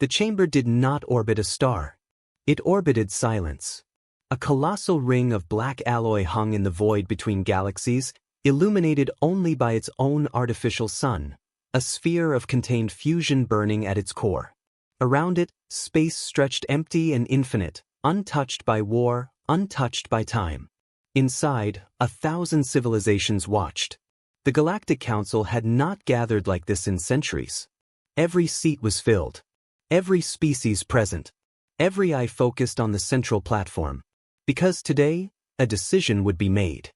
The chamber did not orbit a star. It orbited silence. A colossal ring of black alloy hung in the void between galaxies, illuminated only by its own artificial sun, a sphere of contained fusion burning at its core. Around it, space stretched empty and infinite, untouched by war, untouched by time. Inside, 1,000 civilizations watched. The Galactic Council had not gathered like this in centuries. Every seat was filled. Every species present. Every eye focused on the central platform. Because today, a decision would be made.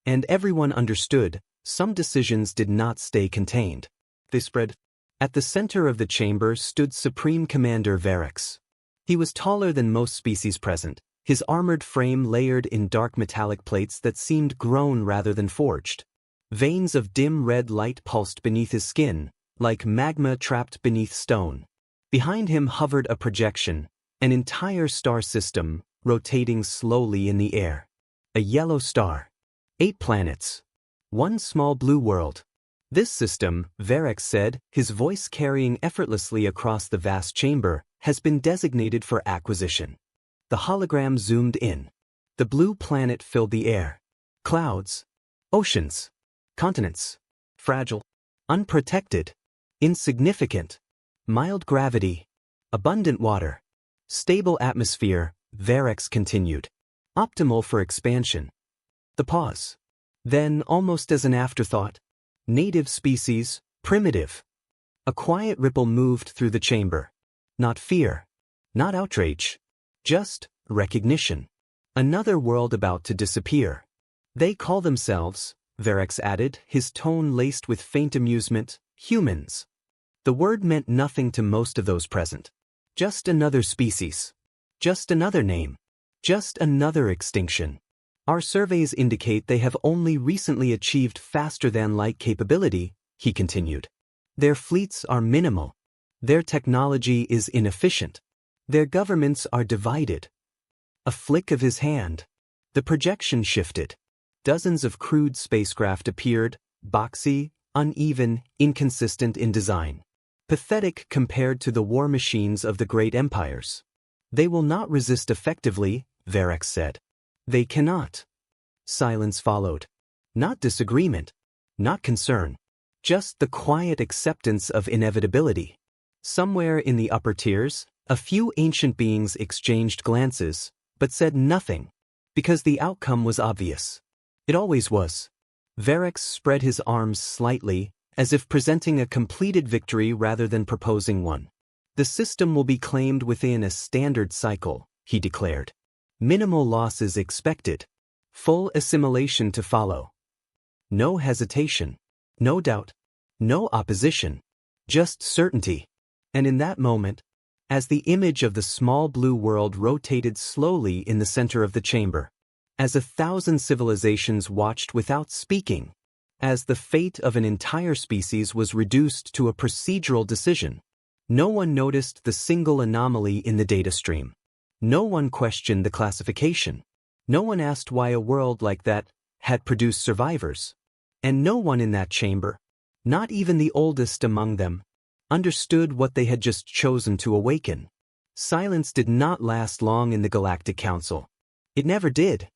And everyone understood, some decisions did not stay contained. They spread. At the center of the chamber stood Supreme Commander Verex. He was taller than most species present, his armored frame layered in dark metallic plates that seemed grown rather than forged. Veins of dim red light pulsed beneath his skin, like magma trapped beneath stone. Behind him hovered a projection, an entire star system, rotating slowly in the air. A yellow star. 8 planets. 1 small blue world. This system, Verex said, his voice carrying effortlessly across the vast chamber, has been designated for acquisition. The hologram zoomed in. The blue planet filled the air. Clouds. Oceans. Continents. Fragile. Unprotected. Insignificant. Mild gravity. Abundant water. Stable atmosphere, Verex continued. Optimal for expansion. The pause. Then, almost as an afterthought, native species, primitive. A quiet ripple moved through the chamber. Not fear. Not outrage. Just recognition. Another world about to disappear. They call themselves, Verex added, his tone laced with faint amusement, humans. The word meant nothing to most of those present. Just another species. Just another name. Just another extinction. Our surveys indicate they have only recently achieved faster-than-light capability, he continued. Their fleets are minimal. Their technology is inefficient. Their governments are divided. A flick of his hand. The projection shifted. Dozens of crude spacecraft appeared, boxy, uneven, inconsistent in design. Pathetic compared to the war machines of the great empires. They will not resist effectively, Verex said. They cannot. Silence followed. Not disagreement. Not concern. Just the quiet acceptance of inevitability. Somewhere in the upper tiers, a few ancient beings exchanged glances, but said nothing, because the outcome was obvious. It always was. Verex spread his arms slightly, as if presenting a completed victory rather than proposing one. The system will be claimed within a standard cycle, he declared. Minimal losses expected. Full assimilation to follow. No hesitation. No doubt. No opposition. Just certainty. And in that moment, as the image of the small blue world rotated slowly in the center of the chamber, as 1,000 civilizations watched without speaking, as the fate of an entire species was reduced to a procedural decision, no one noticed the single anomaly in the data stream. No one questioned the classification. No one asked why a world like that had produced survivors. And no one in that chamber, not even the oldest among them, understood what they had just chosen to awaken. Silence did not last long in the Galactic Council. It never did.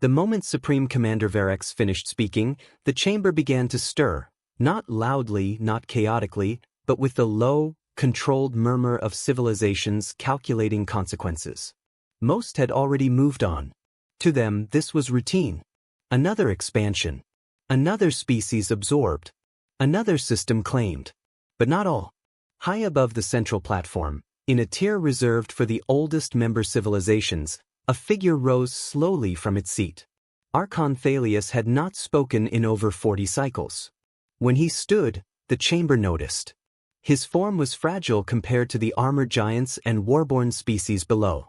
The moment Supreme Commander Verex finished speaking, the chamber began to stir, not loudly, not chaotically, but with the low, controlled murmur of civilizations calculating consequences. Most had already moved on. To them, this was routine. Another expansion. Another species absorbed. Another system claimed. But not all. High above the central platform, in a tier reserved for the oldest member civilizations, a figure rose slowly from its seat. Archon Thalius had not spoken in over 40 cycles. When he stood, the chamber noticed. His form was fragile compared to the armored giants and warborn species below.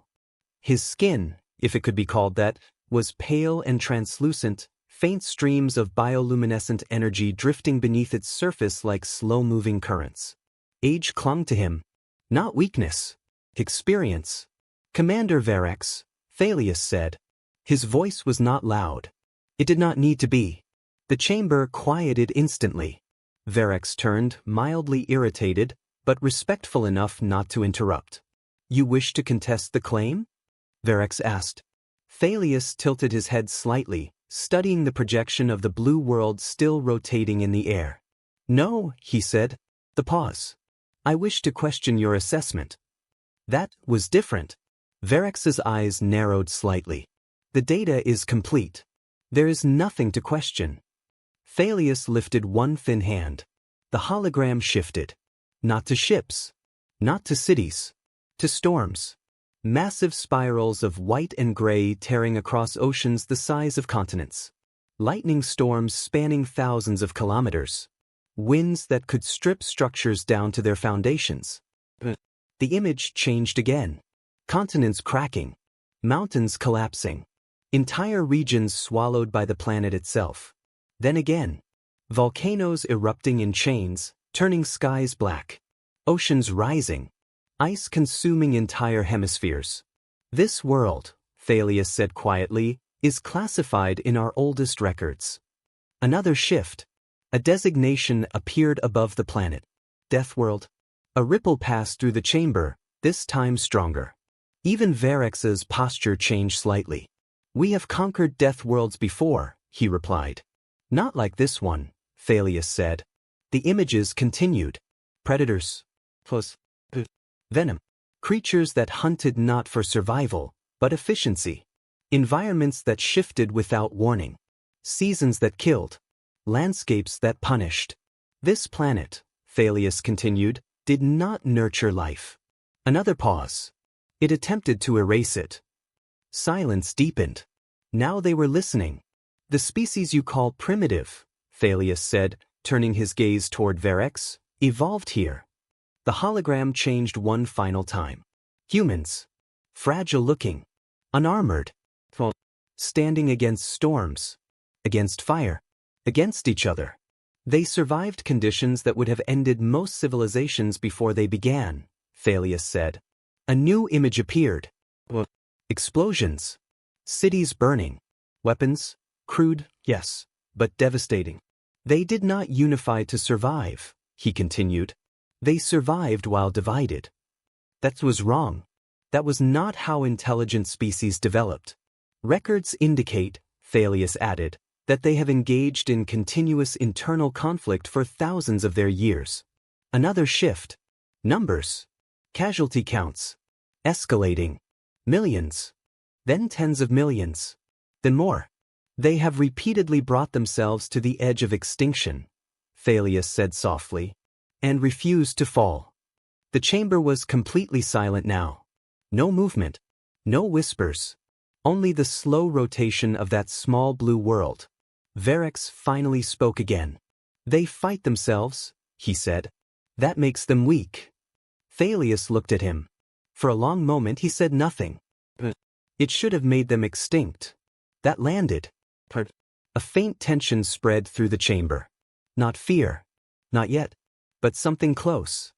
His skin, if it could be called that, was pale and translucent, faint streams of bioluminescent energy drifting beneath its surface like slow-moving currents. Age clung to him. Not weakness. Experience. Commander Verex, Thalius said. His voice was not loud. It did not need to be. The chamber quieted instantly. Verex turned, mildly irritated, but respectful enough not to interrupt. You wish to contest the claim? Verex asked. Thalius tilted his head slightly, studying the projection of the blue world still rotating in the air. No, he said. The pause. I wish to question your assessment. That was different. Verex's eyes narrowed slightly. The data is complete. There is nothing to question. Thalius lifted one thin hand. The hologram shifted. Not to ships. Not to cities. To storms. Massive spirals of white and gray tearing across oceans the size of continents. Lightning storms spanning thousands of kilometers. Winds that could strip structures down to their foundations. The image changed again. Continents cracking. Mountains collapsing. Entire regions swallowed by the planet itself. Then again. Volcanoes erupting in chains, turning skies black. Oceans rising. Ice consuming entire hemispheres. This world, Thalius said quietly, is classified in our oldest records. Another shift. A designation appeared above the planet. Death World. A ripple passed through the chamber, this time stronger. Even Verex's posture changed slightly. We have conquered Death Worlds before, he replied. Not like this one, Thalius said. The images continued. Predators. Plus. Venom. Creatures that hunted not for survival, but efficiency. Environments that shifted without warning. Seasons that killed. Landscapes that punished. This planet, Thalius continued, did not nurture life. Another pause. It attempted to erase it. Silence deepened. Now they were listening. The species you call primitive, Thalius said, turning his gaze toward Verex, evolved here. The hologram changed one final time. Humans. Fragile-looking. Unarmored. Standing against storms. Against fire. Against each other. They survived conditions that would have ended most civilizations before they began, Thalius said. A new image appeared. Explosions. Cities burning. Weapons. Crude, yes, but devastating. They did not unify to survive, he continued. They survived while divided. That was wrong. That was not how intelligent species developed. Records indicate, Thalius added, that they have engaged in continuous internal conflict for thousands of their years. Another shift. Numbers. Casualty counts. Escalating. Millions. Then tens of millions. Then more. They have repeatedly brought themselves to the edge of extinction, Thalius said softly, and refused to fall. The chamber was completely silent now. No movement. No whispers. Only the slow rotation of that small blue world. Verex finally spoke again. They fight themselves, he said. That makes them weak. Thalius looked at him. For a long moment he said nothing. It should have made them extinct. That landed. A faint tension spread through the chamber. Not fear. Not yet. But something close.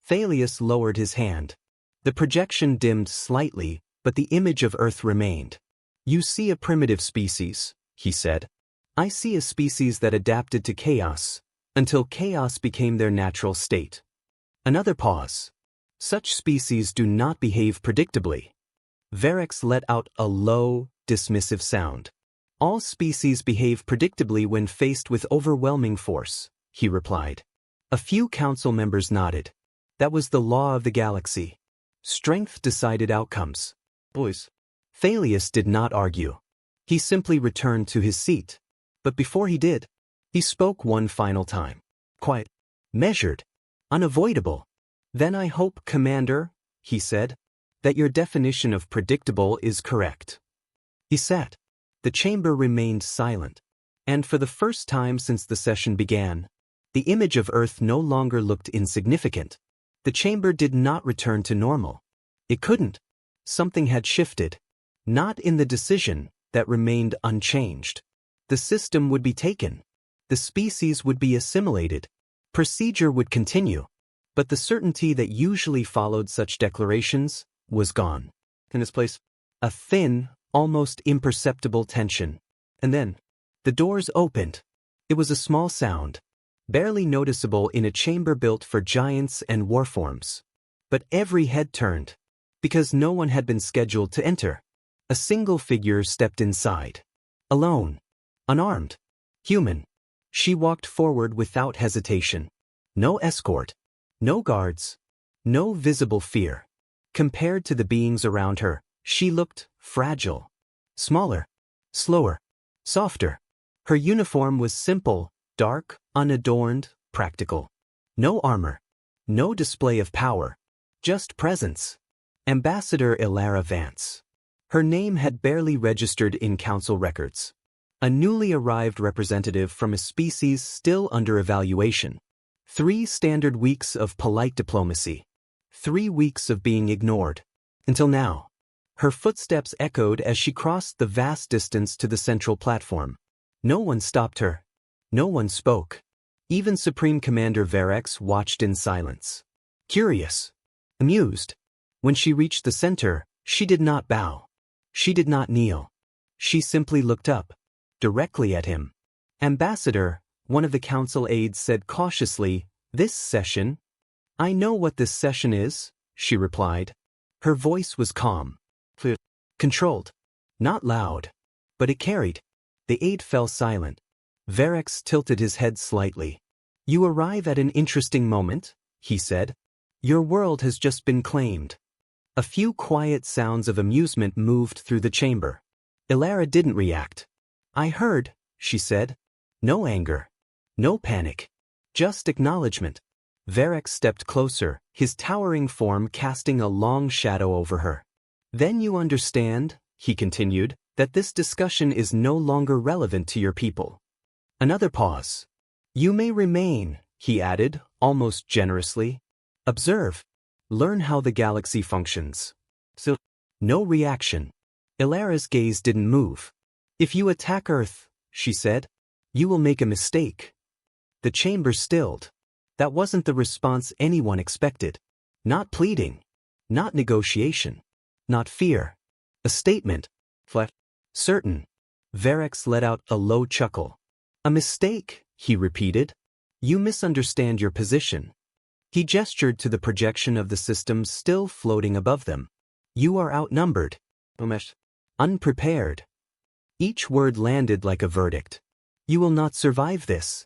Thalius lowered his hand. The projection dimmed slightly, but the image of Earth remained. You see a primitive species, he said. I see a species that adapted to chaos, until chaos became their natural state. Another pause. Such species do not behave predictably. Verex let out a low, dismissive sound. All species behave predictably when faced with overwhelming force, he replied. A few council members nodded. That was the law of the galaxy. Strength decided outcomes. Boys. Thalius did not argue. He simply returned to his seat. But before he did, he spoke one final time. Quiet. Measured. Unavoidable. Then I hope, Commander, he said, that your definition of predictable is correct. He sat. The chamber remained silent. And for the first time since the session began, the image of Earth no longer looked insignificant. The chamber did not return to normal. It couldn't. Something had shifted. Not in the decision, that remained unchanged. The system would be taken. The species would be assimilated. Procedure would continue. But the certainty that usually followed such declarations was gone. In its place, a thin, almost imperceptible tension. And then, the doors opened. It was a small sound. barely noticeable in a chamber built for giants and warforms. But every head turned, because no one had been scheduled to enter. A single figure stepped inside. Alone. Unarmed. Human. She walked forward without hesitation. No escort. No guards. No visible fear. Compared to the beings around her, she looked fragile. Smaller. Slower. Softer. Her uniform was simple, dark, unadorned, practical. No armor. No display of power. Just presence. Ambassador Ilara Vance. Her name had barely registered in council records. A newly arrived representative from a species still under evaluation. 3 standard weeks of polite diplomacy. 3 weeks of being ignored. Until now. Her footsteps echoed as she crossed the vast distance to the central platform. No one stopped her. No one spoke. Even Supreme Commander Verex watched in silence. Curious. Amused. When she reached the center, she did not bow. She did not kneel. She simply looked up. Directly at him. Ambassador, one of the council aides said cautiously, "This session?" "I know what this session is," she replied. Her voice was calm. Controlled. Not loud. But it carried. The aide fell silent. Verex tilted his head slightly. "You arrive at an interesting moment," he said. "Your world has just been claimed." A few quiet sounds of amusement moved through the chamber. Ilara didn't react. "I heard," she said. No anger. No panic. Just acknowledgement. Verex stepped closer, his towering form casting a long shadow over her. "Then you understand," he continued, "that this discussion is no longer relevant to your people." Another pause. "You may remain," he added, almost generously. "Observe. Learn how the galaxy functions." So, no reaction. Ilara's gaze didn't move. "If you attack Earth," she said, "you will make a mistake." The chamber stilled. That wasn't the response anyone expected. Not pleading. Not negotiation. Not fear. A statement. Flat. Certain. Verex let out a low chuckle. "A mistake," he repeated. "You misunderstand your position." He gestured to the projection of the systems still floating above them. "You are outnumbered. Unprepared." Each word landed like a verdict. "You will not survive this."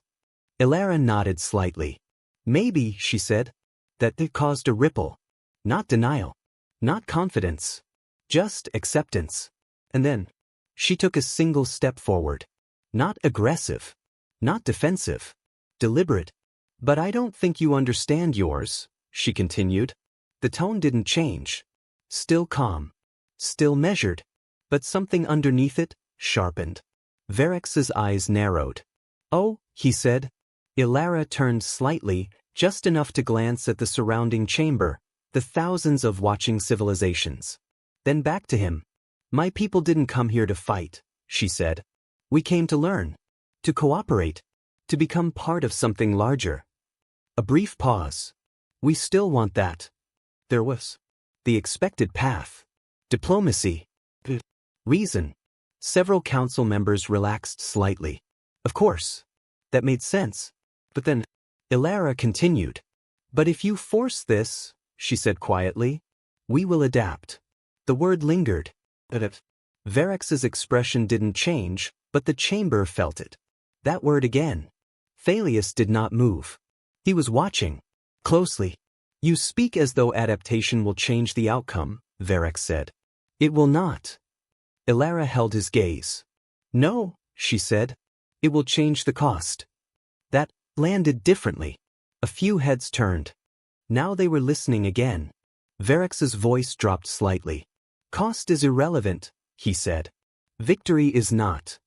Ilara nodded slightly. "Maybe," she said. That it caused a ripple. Not denial. Not confidence. Just acceptance. And then, she took a single step forward. Not aggressive. Not defensive. Deliberate. "But I don't think you understand yours," she continued. The tone didn't change. Still calm. Still measured. But something underneath it sharpened. Verex's eyes narrowed. "Oh," he said. Ilara turned slightly, just enough to glance at the surrounding chamber, the thousands of watching civilizations. Then back to him. "My people didn't come here to fight," she said. "We came to learn. To cooperate. To become part of something larger." A brief pause. "We still want that." There was. The expected path. Diplomacy. Reason. Several council members relaxed slightly. Of course. That made sense. But then, Ilara continued. "But if you force this," she said quietly, "we will adapt." The word lingered. Verex's expression didn't change, but the chamber felt it. That word again. Thalius did not move. He was watching. Closely. "You speak as though adaptation will change the outcome," Verex said. "It will not." Ilara held his gaze. "No," she said. "It will change the cost." That landed differently. A few heads turned. Now they were listening again. Verex's voice dropped slightly. "Cost is irrelevant," he said. "Victory is not."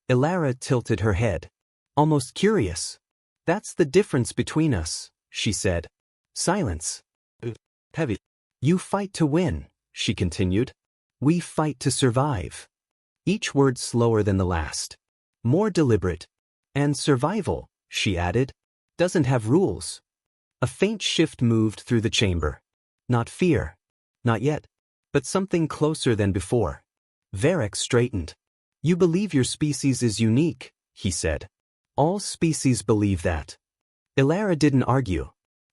Ilara tilted her head. Almost curious. "That's the difference between us," she said. Silence. "Heavy. You fight to win," she continued. "We fight to survive." Each word slower than the last. More deliberate. "And survival," she added, "doesn't have rules." A faint shift moved through the chamber. Not fear. Not yet. But something closer than before. Verex straightened. "You believe your species is unique," he said. "All species believe that." Ilara didn't argue.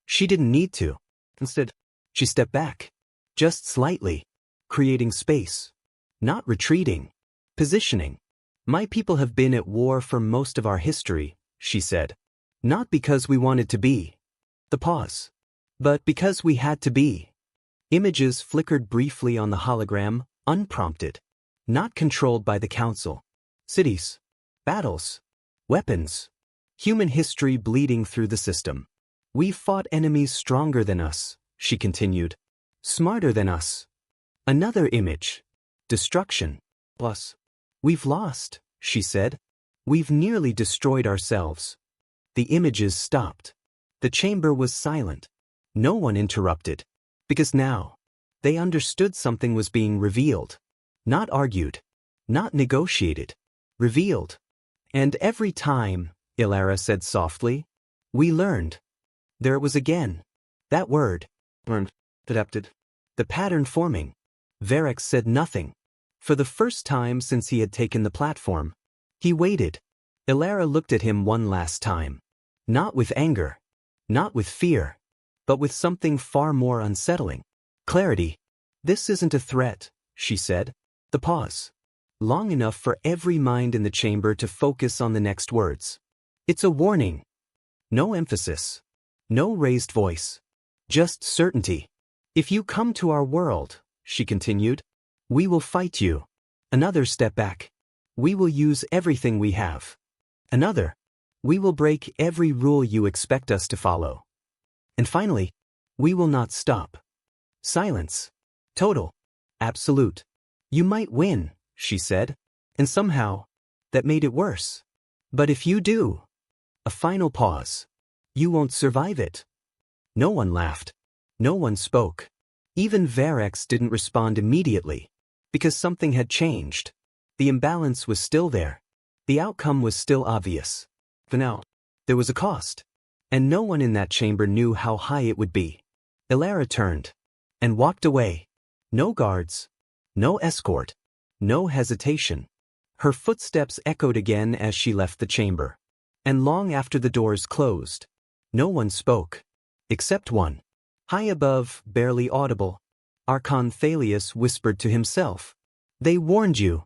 She didn't need to. Instead, she stepped back. Just slightly. Creating space. Not retreating. Positioning. My people have been at war for most of our history, she said. Not because we wanted to be. The pause. But because we had to be. Images flickered briefly on the hologram, unprompted. Not controlled by the council. Cities. Battles. Weapons. Human history bleeding through the system. We fought enemies stronger than us, she continued. Smarter than us. Another image. Destruction. Plus. We've lost, she said. We've nearly destroyed ourselves. The images stopped. The chamber was silent. No one interrupted. Because now, they understood something was being revealed. Not argued. Not negotiated. Revealed. And every time, Ilara said softly, we learned. There it was again. That word. Learned. Adapted. The pattern forming. Varric said nothing. For the first time since he had taken the platform, he waited. Ilara looked at him one last time. Not with anger. Not with fear. But with something far more unsettling. Clarity. This isn't a threat, she said. The pause. Long enough for every mind in the chamber to focus on the next words. It's a warning. No emphasis. No raised voice. Just certainty. If you come to our world, she continued, we will fight you. Another step back. We will use everything we have. Another. We will break every rule you expect us to follow. And finally, we will not stop. Silence. Total. Absolute. You might win, she said. And somehow, that made it worse. But if you do, a final pause. You won't survive it. No one laughed. No one spoke. Even Varric didn't respond immediately. Because something had changed. The imbalance was still there. The outcome was still obvious. For now, there was a cost. And no one in that chamber knew how high it would be. Ilara turned. And walked away. No guards. No escort. No hesitation. Her footsteps echoed again as she left the chamber. And long after the doors closed, no one spoke. Except one. High above, barely audible, Archon Thalius whispered to himself. They warned you.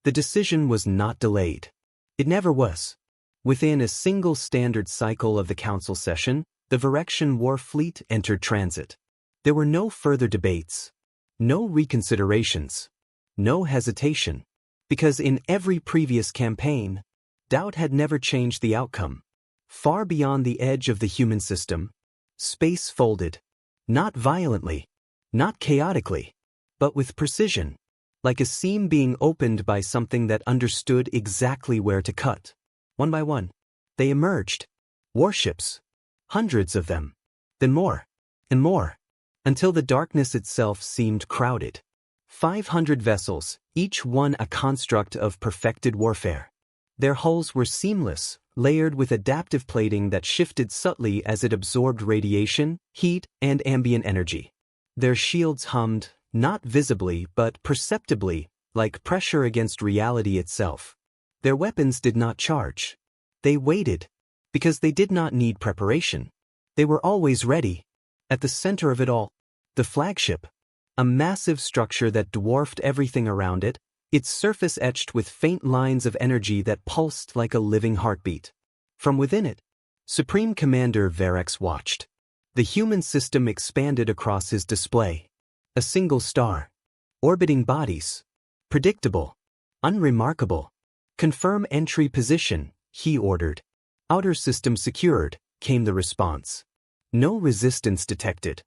The decision was not delayed. It never was. Within a single standard cycle of the council session, the Varexian war fleet entered transit. There were no further debates. No reconsiderations. No hesitation. Because in every previous campaign, doubt had never changed the outcome. Far beyond the edge of the human system, space folded. Not violently. Not chaotically. But with precision. Like a seam being opened by something that understood exactly where to cut. One by one, they emerged. Warships. Hundreds of them. Then more. And more. Until the darkness itself seemed crowded. 500 vessels, each one a construct of perfected warfare. Their hulls were seamless, layered with adaptive plating that shifted subtly as it absorbed radiation, heat, and ambient energy. Their shields hummed, not visibly but perceptibly, like pressure against reality itself. Their weapons did not charge. They waited. Because they did not need preparation. They were always ready. At the center of it all, the flagship. A massive structure that dwarfed everything around it, its surface etched with faint lines of energy that pulsed like a living heartbeat. From within it, Supreme Commander Varric watched. The human system expanded across his display. A single star. Orbiting bodies. Predictable. Unremarkable. Confirm entry position, he ordered. Outer system secured, came the response. No resistance detected.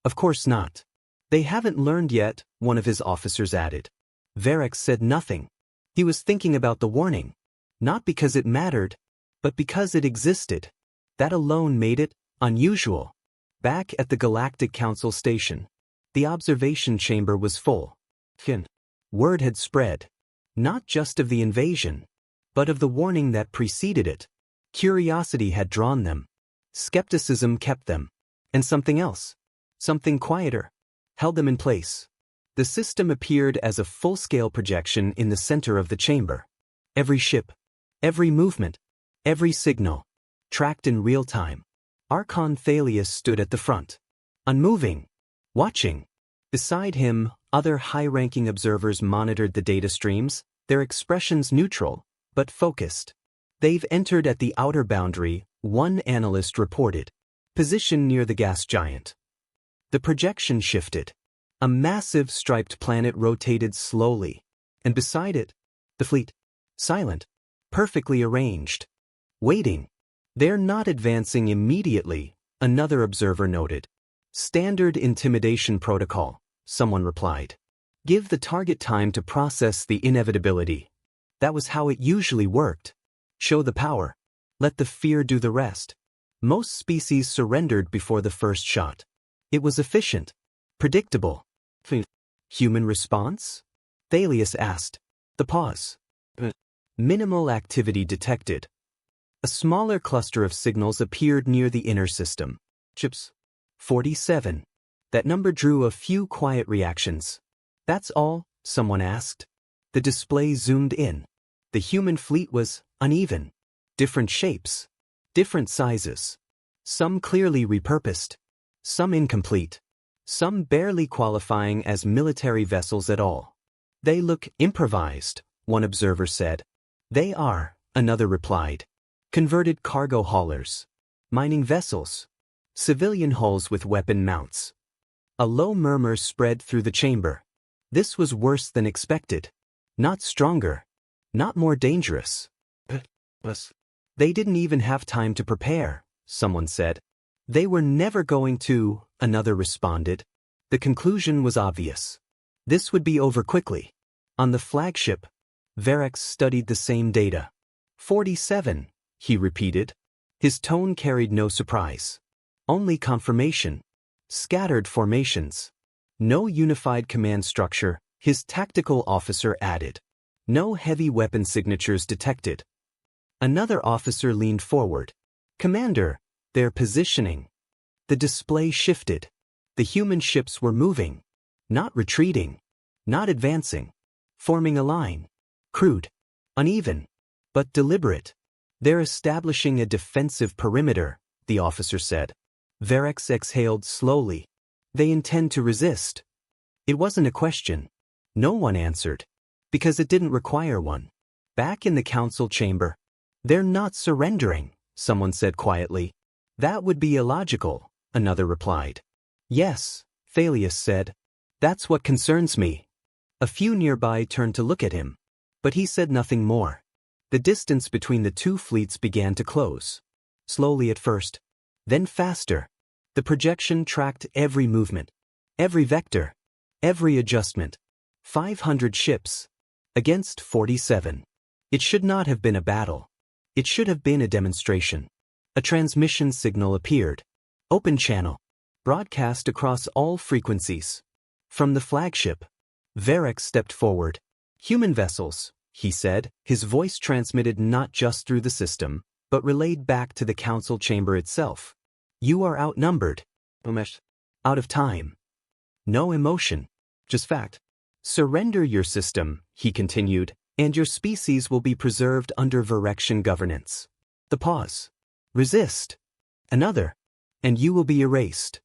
Of course not. They haven't learned yet, one of his officers added. Varric said nothing. He was thinking about the warning. Not because it mattered, but because it existed. That alone made it unusual. Back at the Galactic Council station, the observation chamber was full. Word had spread. Not just of the invasion, but of the warning that preceded it. Curiosity had drawn them. Skepticism kept them. And something else. Something quieter. Held them in place. The system appeared as a full-scale projection in the center of the chamber. Every ship. Every movement. Every signal. Tracked in real time. Archon Thalius stood at the front, unmoving, watching. Beside him, other high-ranking observers monitored the data streams, their expressions neutral, but focused. They've entered at the outer boundary, one analyst reported. Position near the gas giant. The projection shifted. A massive striped planet rotated slowly, and beside it, the fleet, silent, perfectly arranged, waiting. They're not advancing immediately, another observer noted. Standard intimidation protocol, someone replied. Give the target time to process the inevitability. That was how it usually worked. Show the power. Let the fear do the rest. Most species surrendered before the first shot. It was efficient, predictable. Human response? Thalius asked. The pause. Minimal activity detected. A smaller cluster of signals appeared near the inner system. Chips. 47. That number drew a few quiet reactions. That's all, someone asked. The display zoomed in. The human fleet was uneven. Different shapes. Different sizes. Some clearly repurposed. Some incomplete. Some barely qualifying as military vessels at all. They look improvised, one observer said. They are, another replied. Converted cargo haulers. Mining vessels. Civilian hulls with weapon mounts. A low murmur spread through the chamber. This was worse than expected. Not stronger. Not more dangerous. They didn't even have time to prepare, someone said. They were never going to, another responded. The conclusion was obvious. This would be over quickly. On the flagship, Verex studied the same data. 47, he repeated. His tone carried no surprise. Only confirmation. Scattered formations. No unified command structure, his tactical officer added. No heavy weapon signatures detected. Another officer leaned forward. Commander, they're positioning. The display shifted. The human ships were moving. Not retreating. Not advancing. Forming a line. Crude. Uneven. But deliberate. They're establishing a defensive perimeter, the officer said. Verex exhaled slowly. They intend to resist. It wasn't a question. No one answered. Because it didn't require one. Back in the council chamber. They're not surrendering, someone said quietly. That would be illogical, another replied. Yes, Thalius said. That's what concerns me. A few nearby turned to look at him. But he said nothing more. The distance between the two fleets began to close. Slowly at first. Then faster. The projection tracked every movement. Every vector. Every adjustment. 500 ships. Against 47. It should not have been a battle. It should have been a demonstration. A transmission signal appeared. Open channel. Broadcast across all frequencies. From the flagship. Verex stepped forward. Human vessels, he said, his voice transmitted not just through the system, but relayed back to the council chamber itself. You are outnumbered. Umesh. Out of time. No emotion. Just fact. Surrender your system, he continued, and your species will be preserved under Verexian governance. The pause. Resist. Another. And you will be erased.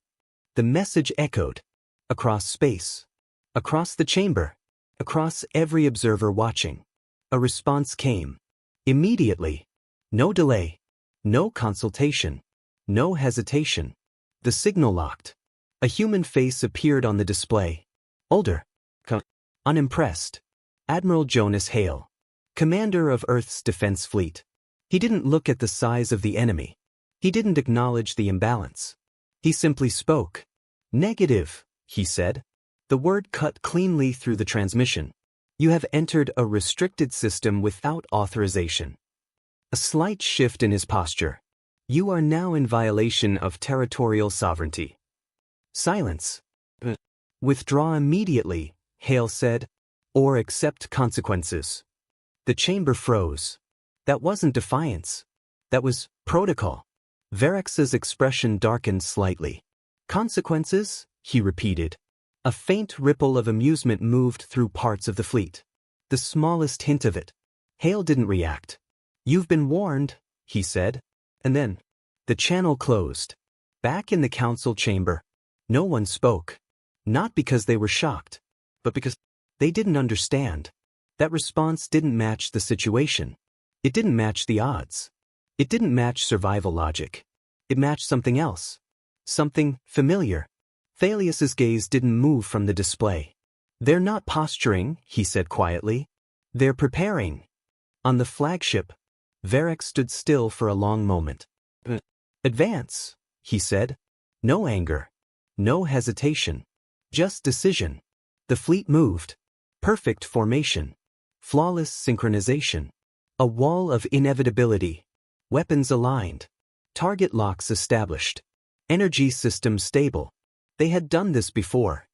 The message echoed. Across space. Across the chamber. Across every observer watching. A response came. Immediately. No delay. No consultation. No hesitation. The signal locked. A human face appeared on the display. Older. Unimpressed. Admiral Jonas Hale. Commander of Earth's defense fleet. He didn't look at the size of the enemy. He didn't acknowledge the imbalance. He simply spoke. Negative, he said. The word cut cleanly through the transmission. You have entered a restricted system without authorization. A slight shift in his posture. You are now in violation of territorial sovereignty. Silence. Withdraw immediately, Hale said, or accept consequences. The chamber froze. That wasn't defiance. That was protocol. Verex's expression darkened slightly. Consequences? He repeated. A faint ripple of amusement moved through parts of the fleet. The smallest hint of it. Hale didn't react. You've been warned, he said. And then, The channel closed. Back in the council chamber, no one spoke. Not because they were shocked, but because they didn't understand. That response didn't match the situation. It didn't match the odds. It didn't match survival logic. It matched something else. Something familiar. Thalius's gaze didn't move from the display. "They're not posturing," he said quietly. "They're preparing." On the flagship, Varric stood still for a long moment. "Advance," he said. No anger. No hesitation. Just decision. The fleet moved. Perfect formation. Flawless synchronization. A wall of inevitability. Weapons aligned. Target locks established. Energy systems stable. They had done this before.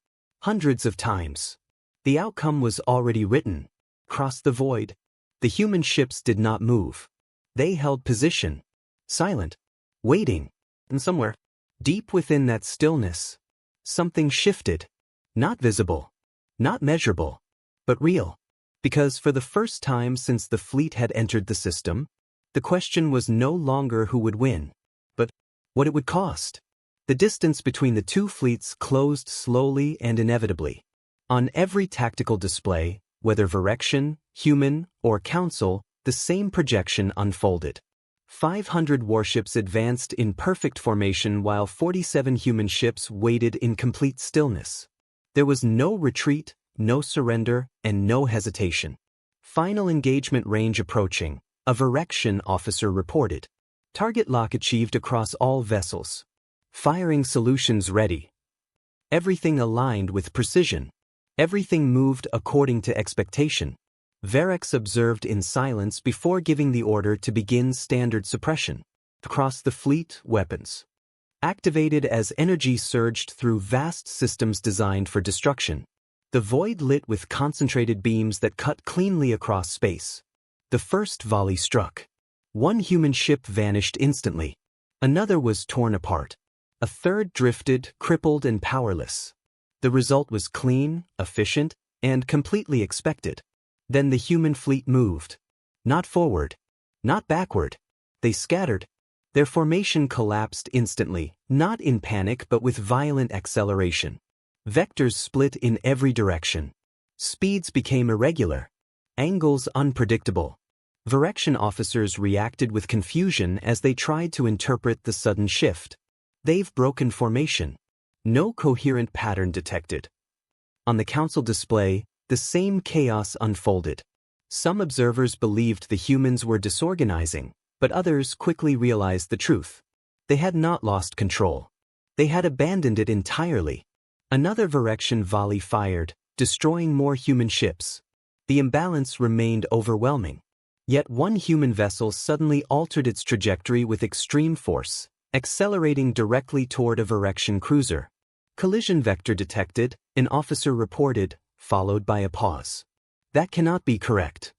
Hundreds of times. The outcome was already written. Across the void. The human ships did not move. They held position. Silent. Waiting. And somewhere, deep within that stillness, something shifted. Not visible. Not measurable. But real. Because for the first time since the fleet had entered the system, the question was no longer who would win, but what it would cost. The distance between the two fleets closed slowly and inevitably. On every tactical display, whether Varexian, human, or council, the same projection unfolded. 500 warships advanced in perfect formation while 47 human ships waited in complete stillness. There was no retreat, no surrender, and no hesitation. Final engagement range approaching, a Varexian officer reported. Target lock achieved across all vessels. Firing solutions ready. Everything aligned with precision. Everything moved according to expectation. Varric observed in silence before giving the order to begin standard suppression. Across the fleet, weapons activated as energy surged through vast systems designed for destruction. The void lit with concentrated beams that cut cleanly across space. The first volley struck. One human ship vanished instantly. Another was torn apart. A third drifted, crippled and powerless. The result was clean, efficient, and completely expected. Then the human fleet moved. Not forward. Not backward. They scattered. Their formation collapsed instantly, not in panic but with violent acceleration. Vectors split in every direction. Speeds became irregular. Angles unpredictable. Varexian officers reacted with confusion as they tried to interpret the sudden shift. They've broken formation. No coherent pattern detected. On the council display, the same chaos unfolded. Some observers believed the humans were disorganizing, but others quickly realized the truth. They had not lost control. They had abandoned it entirely. Another Varexian volley fired, destroying more human ships. The imbalance remained overwhelming. Yet one human vessel suddenly altered its trajectory with extreme force, accelerating directly toward a Varexian cruiser. Collision vector detected, an officer reported, followed by a pause. That cannot be correct.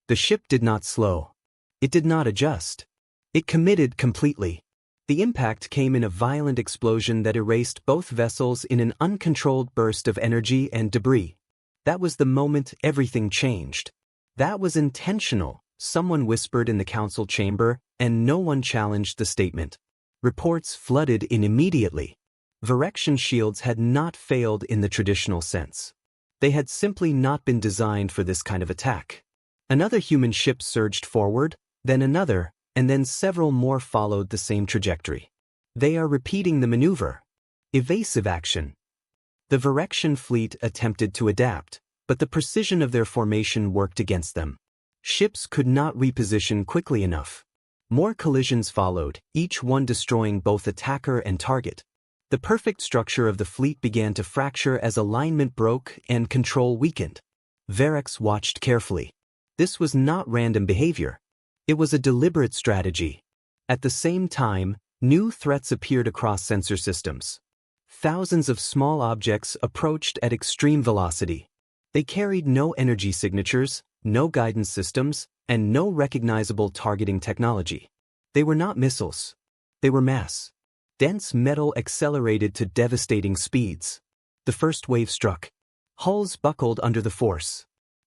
The ship did not slow. It did not adjust. It committed completely. The impact came in a violent explosion that erased both vessels in an uncontrolled burst of energy and debris. That was the moment everything changed. That was intentional, someone whispered in the council chamber, and no one challenged the statement. Reports flooded in immediately. Varexian shields had not failed in the traditional sense. They had simply not been designed for this kind of attack. Another human ship surged forward, then another, and then several more followed the same trajectory. They are repeating the maneuver. Evasive action. The Varexian fleet attempted to adapt, but the precision of their formation worked against them. Ships could not reposition quickly enough. More collisions followed, each one destroying both attacker and target. The perfect structure of the fleet began to fracture as alignment broke and control weakened. Varric watched carefully. This was not random behavior. It was a deliberate strategy. At the same time, new threats appeared across sensor systems. Thousands of small objects approached at extreme velocity. They carried no energy signatures, no guidance systems, and no recognizable targeting technology. They were not missiles. They were mass. Dense metal accelerated to devastating speeds. The first wave struck. Hulls buckled under the force.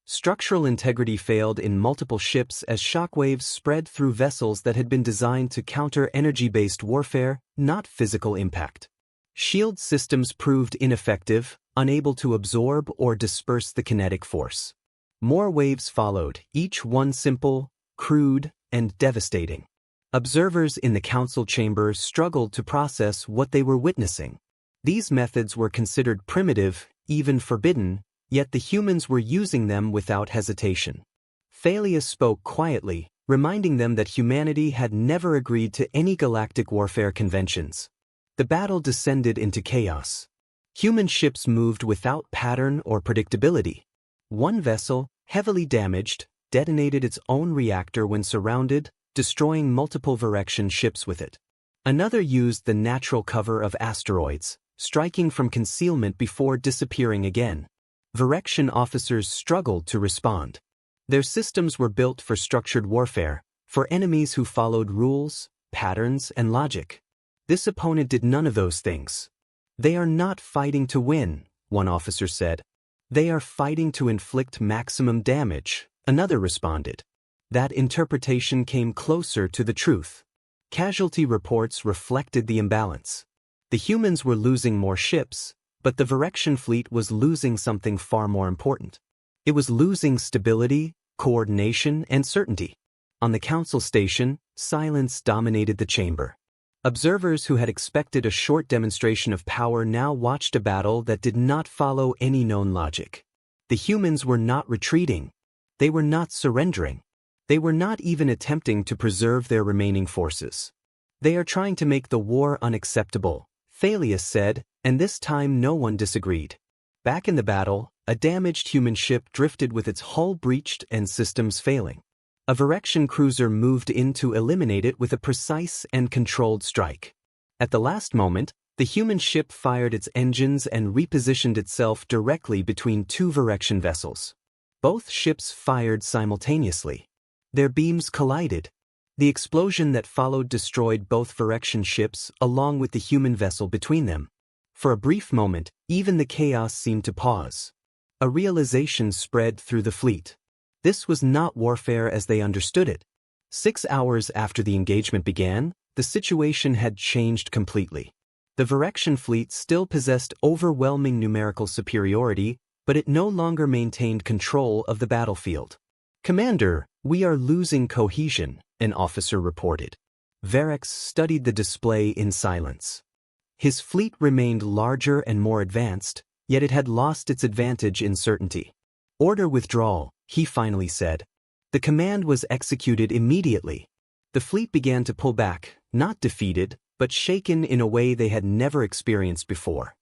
Structural integrity failed in multiple ships as shockwaves spread through vessels that had been designed to counter energy-based warfare, not physical impact. Shield systems proved ineffective, unable to absorb or disperse the kinetic force. More waves followed, each one simple, crude, and devastating. Observers in the council chamber struggled to process what they were witnessing. These methods were considered primitive, even forbidden, yet the humans were using them without hesitation. Thalia spoke quietly, reminding them that humanity had never agreed to any galactic warfare conventions. The battle descended into chaos. Human ships moved without pattern or predictability. One vessel, heavily damaged, detonated its own reactor when surrounded, destroying multiple Virexian ships with it. Another used the natural cover of asteroids, striking from concealment before disappearing again. Virexian officers struggled to respond. Their systems were built for structured warfare, for enemies who followed rules, patterns, and logic. This opponent did none of those things. "They are not fighting to win," one officer said. "They are fighting to inflict maximum damage," another responded. That interpretation came closer to the truth. Casualty reports reflected the imbalance. The humans were losing more ships, but the Virexian fleet was losing something far more important. It was losing stability, coordination, and certainty. On the council station, silence dominated the chamber. Observers who had expected a short demonstration of power now watched a battle that did not follow any known logic. The humans were not retreating. They were not surrendering. They were not even attempting to preserve their remaining forces. "They are trying to make the war unacceptable," Thalia said, and this time no one disagreed. Back in the battle, a damaged human ship drifted with its hull breached and systems failing. A Virexian cruiser moved in to eliminate it with a precise and controlled strike. At the last moment, the human ship fired its engines and repositioned itself directly between two Virexian vessels. Both ships fired simultaneously. Their beams collided. The explosion that followed destroyed both Virexian ships along with the human vessel between them. For a brief moment, even the chaos seemed to pause. A realization spread through the fleet. This was not warfare as they understood it. 6 hours after the engagement began, the situation had changed completely. The Virexian fleet still possessed overwhelming numerical superiority, but it no longer maintained control of the battlefield. "Commander, we are losing cohesion," an officer reported. Verex studied the display in silence. His fleet remained larger and more advanced, yet it had lost its advantage in certainty. "Order withdrawal," he finally said. The command was executed immediately. The fleet began to pull back, not defeated, but shaken in a way they had never experienced before.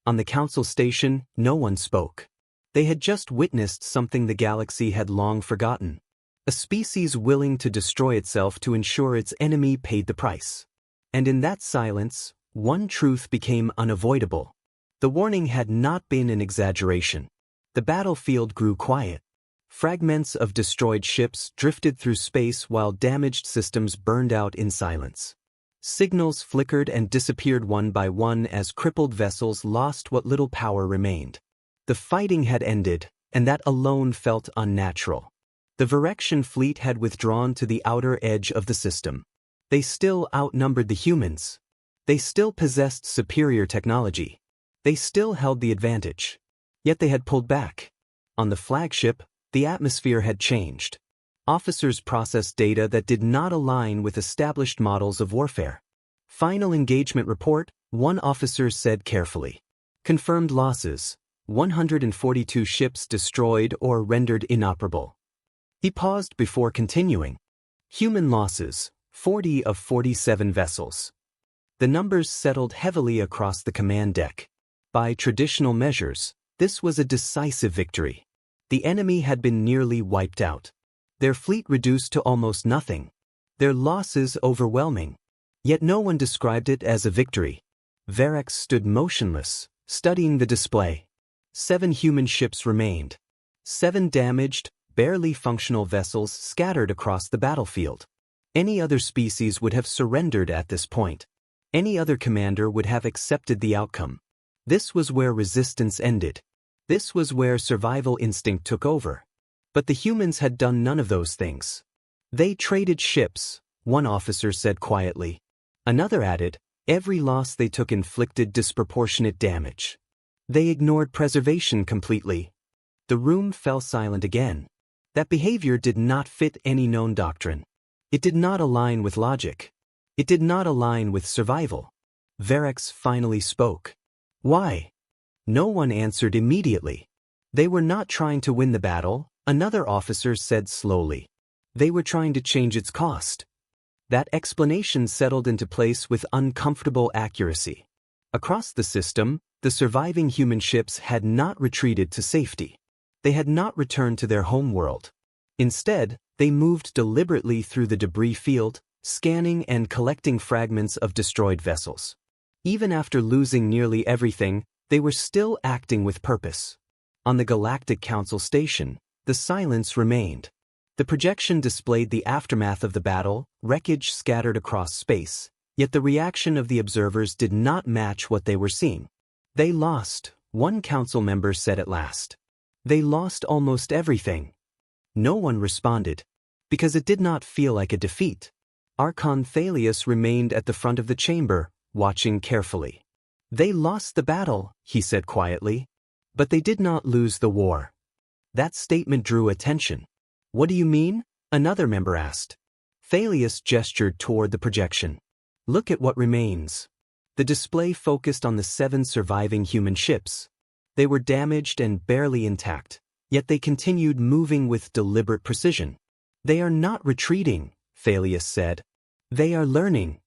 On the council station, no one spoke. They had just witnessed something the galaxy had long forgotten. A species willing to destroy itself to ensure its enemy paid the price. And in that silence, one truth became unavoidable. The warning had not been an exaggeration. The battlefield grew quiet. Fragments of destroyed ships drifted through space while damaged systems burned out in silence. Signals flickered and disappeared one by one as crippled vessels lost what little power remained. The fighting had ended, and that alone felt unnatural. The Virexian fleet had withdrawn to the outer edge of the system. They still outnumbered the humans. They still possessed superior technology. They still held the advantage. Yet they had pulled back. On the flagship, the atmosphere had changed. Officers processed data that did not align with established models of warfare. "Final engagement report," one officer said carefully. "Confirmed losses, 142 ships destroyed or rendered inoperable." He paused before continuing. "Human losses, 40 of 47 vessels." The numbers settled heavily across the command deck. By traditional measures, this was a decisive victory. The enemy had been nearly wiped out. Their fleet reduced to almost nothing. Their losses overwhelming. Yet no one described it as a victory. Verex stood motionless, studying the display. 7 human ships remained. 7 damaged, barely functional vessels scattered across the battlefield. Any other species would have surrendered at this point. Any other commander would have accepted the outcome. This was where resistance ended. This was where survival instinct took over. But the humans had done none of those things. They traded ships, one officer said quietly. Another added, every loss they took inflicted disproportionate damage. They ignored preservation completely. The room fell silent again. That behavior did not fit any known doctrine. It did not align with logic. It did not align with survival. Verex finally spoke. Why? No one answered immediately. They were not trying to win the battle, another officer said slowly. They were trying to change its cost. That explanation settled into place with uncomfortable accuracy. Across the system, the surviving human ships had not retreated to safety. They had not returned to their home world. Instead, they moved deliberately through the debris field, scanning and collecting fragments of destroyed vessels. Even after losing nearly everything, they were still acting with purpose. On the Galactic Council station, the silence remained. The projection displayed the aftermath of the battle, wreckage scattered across space, yet the reaction of the observers did not match what they were seeing. They lost, one council member said at last. They lost almost everything. No one responded, because it did not feel like a defeat. Archon Thalius remained at the front of the chamber, watching carefully. They lost the battle, he said quietly, but they did not lose the war. That statement drew attention. What do you mean? Another member asked. Thalius gestured toward the projection. Look at what remains. The display focused on the 7 surviving human ships. They were damaged and barely intact, yet they continued moving with deliberate precision. They are not retreating, Thalius said. They are learning.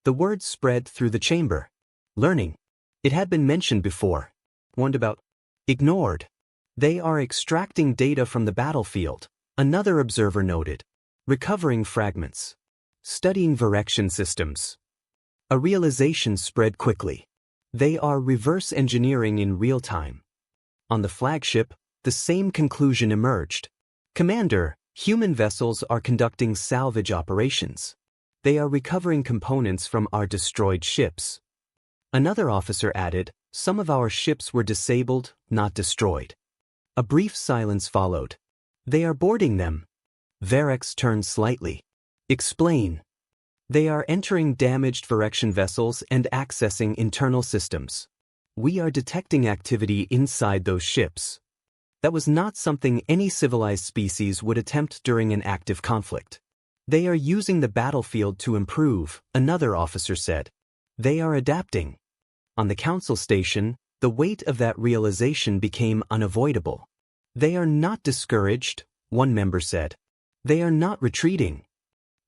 The word spread through the chamber. Learning. It had been mentioned before. Warned about. Ignored. They are extracting data from the battlefield, another observer noted. Recovering fragments. Studying Virection systems. A realization spread quickly. They are reverse engineering in real time. On the flagship, the same conclusion emerged. Commander, human vessels are conducting salvage operations. They are recovering components from our destroyed ships. Another officer added, some of our ships were disabled, not destroyed. A brief silence followed. They are boarding them. Verex turned slightly. Explain. They are entering damaged Virection vessels and accessing internal systems. We are detecting activity inside those ships. That was not something any civilized species would attempt during an active conflict. They are using the battlefield to improve, another officer said. They are adapting. On the council station, the weight of that realization became unavoidable. They are not discouraged, one member said. They are not retreating.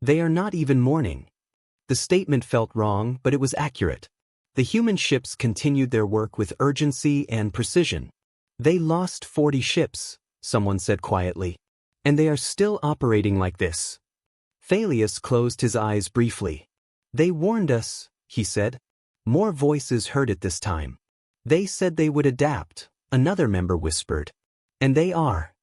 They are not even mourning. The statement felt wrong, but it was accurate. The human ships continued their work with urgency and precision. They lost 40 ships, someone said quietly. And they are still operating like this. Thalius closed his eyes briefly. They warned us, he said. More voices heard it this time. They said they would adapt, another member whispered. And they are.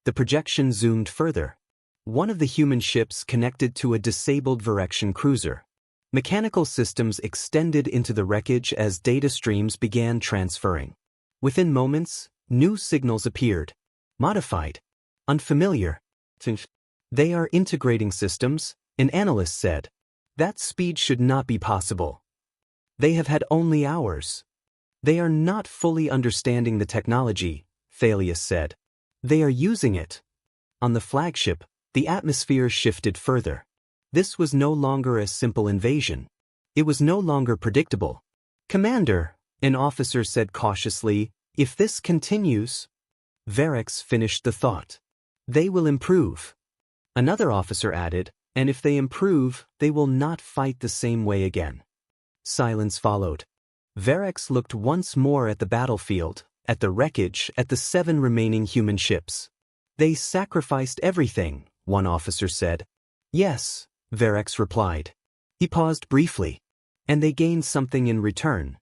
The projection zoomed further. One of the human ships connected to a disabled Virection cruiser. Mechanical systems extended into the wreckage as data streams began transferring. Within moments, new signals appeared. Modified. Unfamiliar. They are integrating systems, an analyst said. That speed should not be possible. They have had only hours. They are not fully understanding the technology, Thalius said. They are using it. On the flagship, the atmosphere shifted further. This was no longer a simple invasion. It was no longer predictable. Commander, an officer said cautiously, if this continues. Verex finished the thought. They will improve. Another officer added, and if they improve, they will not fight the same way again. Silence followed. Verex looked once more at the battlefield, at the wreckage, at the 7 remaining human ships. They sacrificed everything, one officer said. Yes, Verex replied. He paused briefly. And they gained something in return.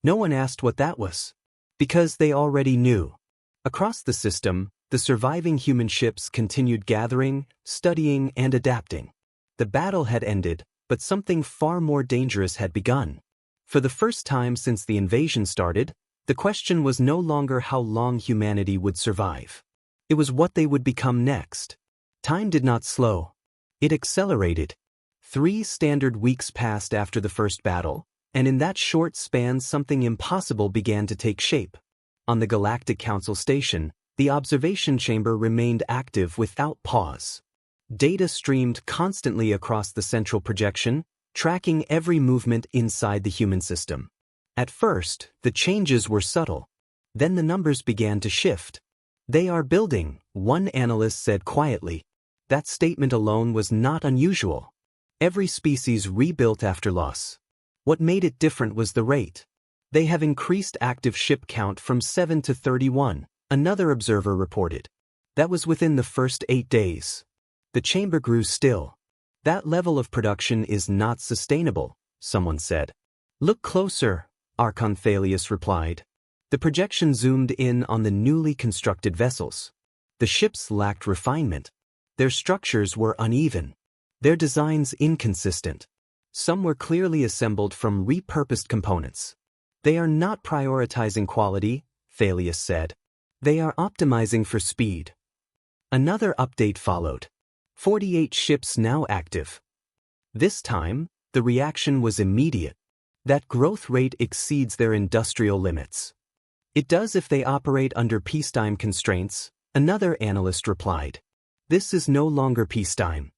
No one asked what that was. Because they already knew. Across the system, the surviving human ships continued gathering, studying, and adapting. The battle had ended, but something far more dangerous had begun. For the first time since the invasion started, the question was no longer how long humanity would survive. It was what they would become next. Time did not slow. It accelerated. 3 standard weeks passed after the first battle, and in that short span something impossible began to take shape. On the Galactic Council station, the observation chamber remained active without pause. Data streamed constantly across the central projection, tracking every movement inside the human system. At first, the changes were subtle. Then the numbers began to shift. "They are building," one analyst said quietly. That statement alone was not unusual. Every species rebuilt after loss. What made it different was the rate. "They have increased active ship count from 7 to 31, another observer reported. That was within the first 8 days. The chamber grew still. "That level of production is not sustainable," someone said. "Look closer," Archon Thalius replied. The projection zoomed in on the newly constructed vessels. The ships lacked refinement. Their structures were uneven. Their designs inconsistent. Some were clearly assembled from repurposed components. "They are not prioritizing quality," Thalius said. "They are optimizing for speed." Another update followed. 48 ships now active. This time, the reaction was immediate. That growth rate exceeds their industrial limits. "It does if they operate under peacetime constraints," another analyst replied. "This is no longer peacetime."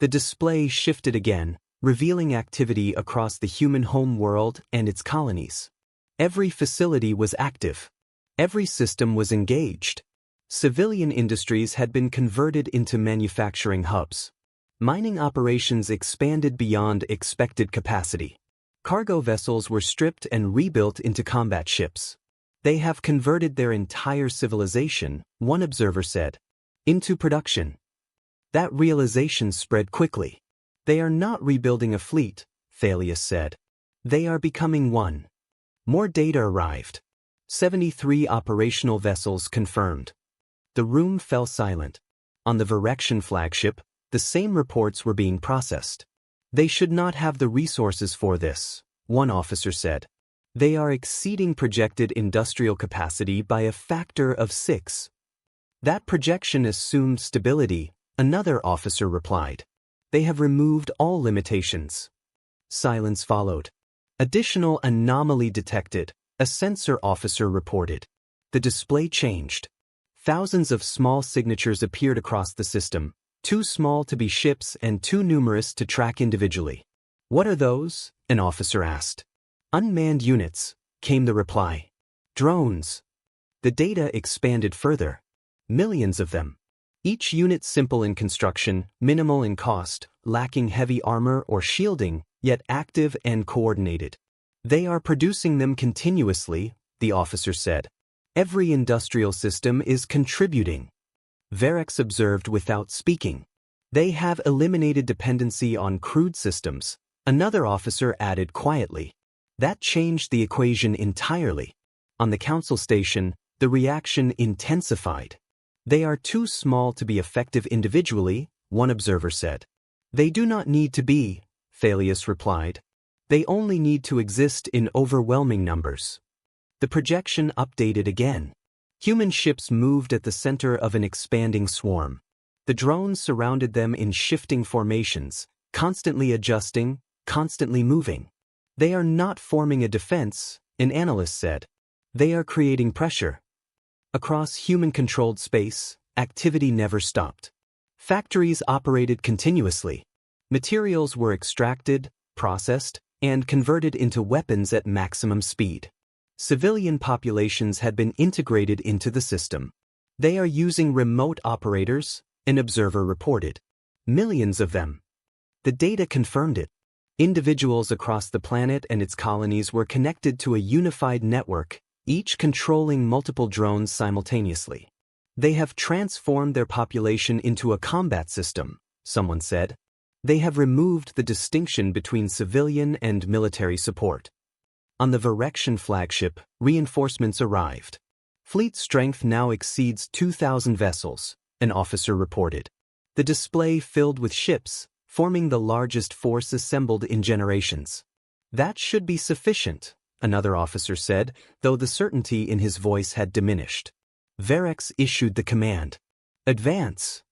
The display shifted again, revealing activity across the human home world and its colonies. Every facility was active. Every system was engaged. Civilian industries had been converted into manufacturing hubs. Mining operations expanded beyond expected capacity. Cargo vessels were stripped and rebuilt into combat ships. "They have converted their entire civilization," one observer said, "into production." That realization spread quickly. "They are not rebuilding a fleet," Thalius said. "They are becoming one." More data arrived. 73 operational vessels confirmed. The room fell silent. On the Virexian flagship, the same reports were being processed. "They should not have the resources for this," one officer said. "They are exceeding projected industrial capacity by a factor of 6. "That projection assumed stability," another officer replied. "They have removed all limitations." Silence followed. "Additional anomaly detected," a sensor officer reported. The display changed. Thousands of small signatures appeared across the system, too small to be ships and too numerous to track individually. "What are those?" an officer asked. "Unmanned units," came the reply. "Drones." The data expanded further. Millions of them. Each unit simple in construction, minimal in cost, lacking heavy armor or shielding, yet active and coordinated. "They are producing them continuously," the officer said. "Every industrial system is contributing." Verex observed without speaking. "They have eliminated dependency on crude systems," another officer added quietly. That changed the equation entirely. On the council station, the reaction intensified. "They are too small to be effective individually," one observer said. "They do not need to be," Thalius replied. "They only need to exist in overwhelming numbers." The projection updated again. Human ships moved at the center of an expanding swarm. The drones surrounded them in shifting formations, constantly adjusting, constantly moving. "They are not forming a defense," an analyst said. "They are creating pressure." Across human-controlled space, activity never stopped. Factories operated continuously. Materials were extracted, processed, and converted into weapons at maximum speed. Civilian populations had been integrated into the system. "They are using remote operators," an observer reported. "Millions of them." The data confirmed it. Individuals across the planet and its colonies were connected to a unified network, each controlling multiple drones simultaneously. "They have transformed their population into a combat system," someone said. "They have removed the distinction between civilian and military support." On the Virexian flagship, reinforcements arrived. "Fleet strength now exceeds 2,000 vessels," an officer reported. The display filled with ships, forming the largest force assembled in generations. "That should be sufficient," another officer said, though the certainty in his voice had diminished. Verex issued the command. Advance.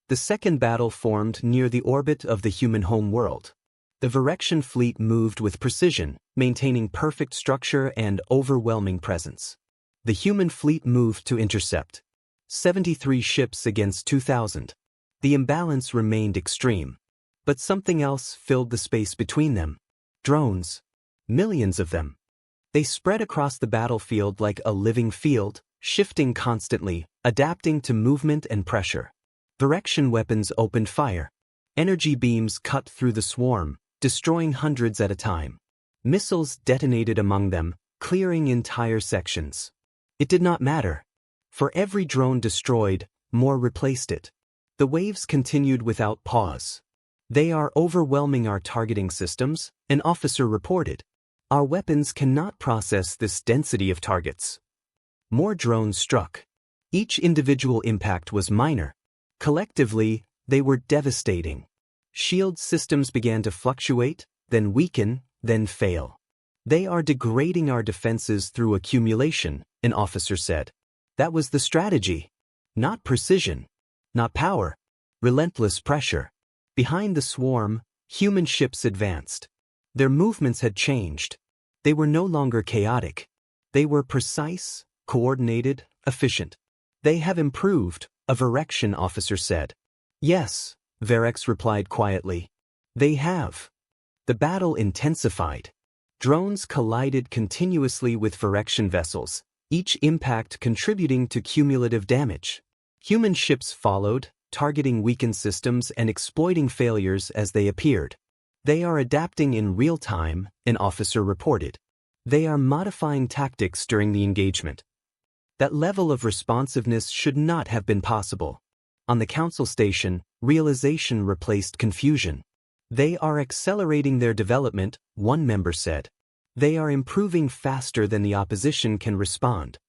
The second battle formed near the orbit of the human home world. The Virexian fleet moved with precision, maintaining perfect structure and overwhelming presence. The human fleet moved to intercept. 73 ships against 2,000. The imbalance remained extreme. But something else filled the space between them. Drones. Millions of them. They spread across the battlefield like a living field, shifting constantly, adapting to movement and pressure. Virexian weapons opened fire. Energy beams cut through the swarm, destroying hundreds at a time. Missiles detonated among them, clearing entire sections. It did not matter. For every drone destroyed, more replaced it. The waves continued without pause. "They are overwhelming our targeting systems," an officer reported. "Our weapons cannot process this density of targets." More drones struck. Each individual impact was minor. Collectively, they were devastating. Shield systems began to fluctuate, then weaken, then fail. "They are degrading our defenses through accumulation," an officer said. That was the strategy. Not precision. Not power. Relentless pressure. Behind the swarm, human ships advanced. Their movements had changed. They were no longer chaotic. They were precise, coordinated, efficient. "They have improved," a Virexian officer said. "Yes," Virex replied quietly. "They have." The battle intensified. Drones collided continuously with Virexian vessels, each impact contributing to cumulative damage. Human ships followed, targeting weakened systems and exploiting failures as they appeared. "They are adapting in real time," an officer reported. "They are modifying tactics during the engagement." That level of responsiveness should not have been possible. On the Council station, realization replaced confusion. "They are accelerating their development," one member said. "They are improving faster than the opposition can respond."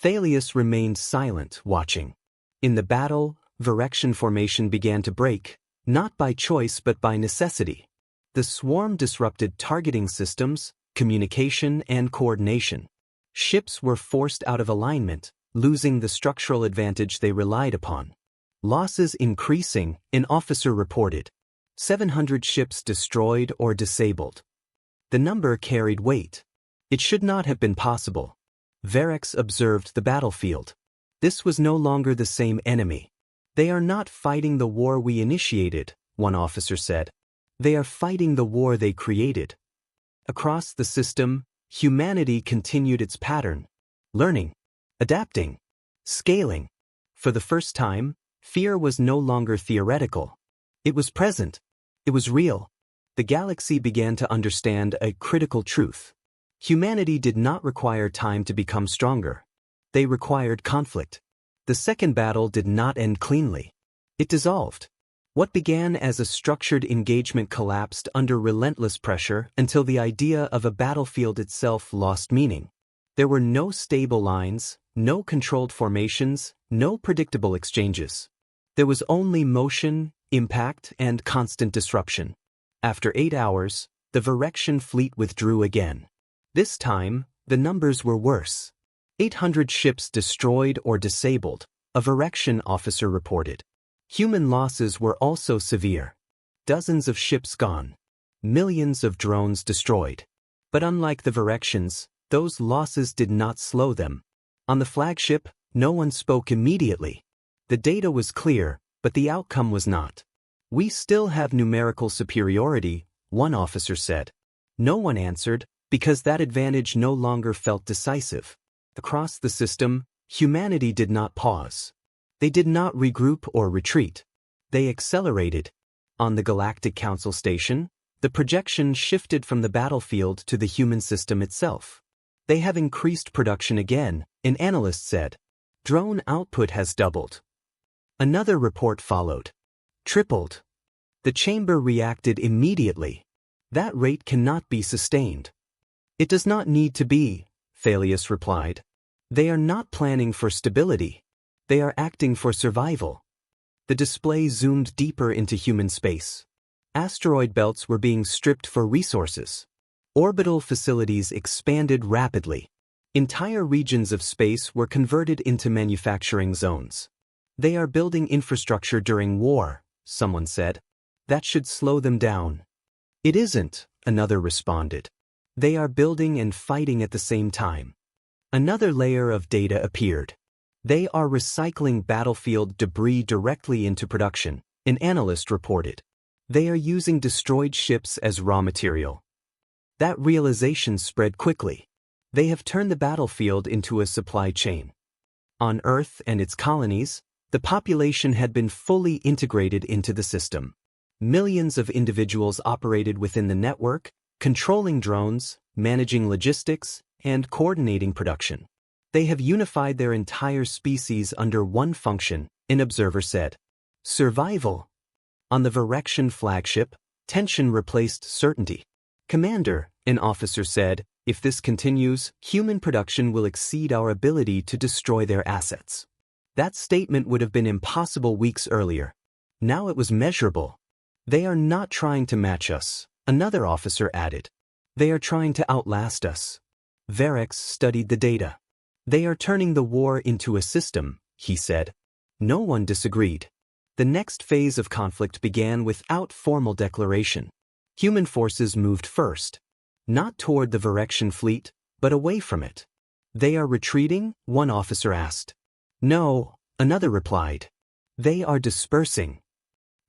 Thalius remained silent, watching. In the battle, Virexian formation began to break, not by choice but by necessity. The swarm disrupted targeting systems, communication, and coordination. Ships were forced out of alignment, losing the structural advantage they relied upon. Losses increasing, an officer reported. 700 ships destroyed or disabled. The number carried weight. It should not have been possible. Virex observed the battlefield. This was no longer the same enemy. "They are not fighting the war we initiated," one officer said. "They are fighting the war they created." Across the system, humanity continued its pattern. Learning. Adapting. Scaling. For the first time, fear was no longer theoretical. It was present. It was real. The galaxy began to understand a critical truth. Humanity did not require time to become stronger. They required conflict. The second battle did not end cleanly. It dissolved. What began as a structured engagement collapsed under relentless pressure until the idea of a battlefield itself lost meaning. There were no stable lines, no controlled formations, no predictable exchanges. There was only motion, impact, and constant disruption. After 8 hours, the Virexian fleet withdrew again. This time, the numbers were worse. 800 ships destroyed or disabled, a Virexian officer reported. Human losses were also severe. Dozens of ships gone. Millions of drones destroyed. But unlike the Virexians, those losses did not slow them. On the flagship, no one spoke immediately. The data was clear, but the outcome was not. "We still have numerical superiority," one officer said. No one answered, because that advantage no longer felt decisive. Across the system, humanity did not pause. They did not regroup or retreat. They accelerated. On the Galactic Council station, the projection shifted from the battlefield to the human system itself. "They have increased production again," an analyst said. "Drone output has doubled." Another report followed. Tripled. The chamber reacted immediately. "That rate cannot be sustained." "It does not need to be," Thalius replied. "They are not planning for stability. They are acting for survival." The display zoomed deeper into human space. Asteroid belts were being stripped for resources. Orbital facilities expanded rapidly. Entire regions of space were converted into manufacturing zones. They are building infrastructure during war, someone said. That should slow them down. It isn't, another responded. They are building and fighting at the same time. Another layer of data appeared. They are recycling battlefield debris directly into production, an analyst reported. They are using destroyed ships as raw material. That realization spread quickly. They have turned the battlefield into a supply chain. On Earth and its colonies, the population had been fully integrated into the system. Millions of individuals operated within the network, controlling drones, managing logistics, and coordinating production. They have unified their entire species under one function, an observer said. Survival. On the Virexian flagship, tension replaced certainty. Commander, an officer said, if this continues, human production will exceed our ability to destroy their assets. That statement would have been impossible weeks earlier. Now it was measurable. They are not trying to match us, another officer added. They are trying to outlast us. Virex studied the data. They are turning the war into a system, he said. No one disagreed. The next phase of conflict began without formal declaration. Human forces moved first. Not toward the Virexian fleet, but away from it. They are retreating? One officer asked. No, another replied. They are dispersing.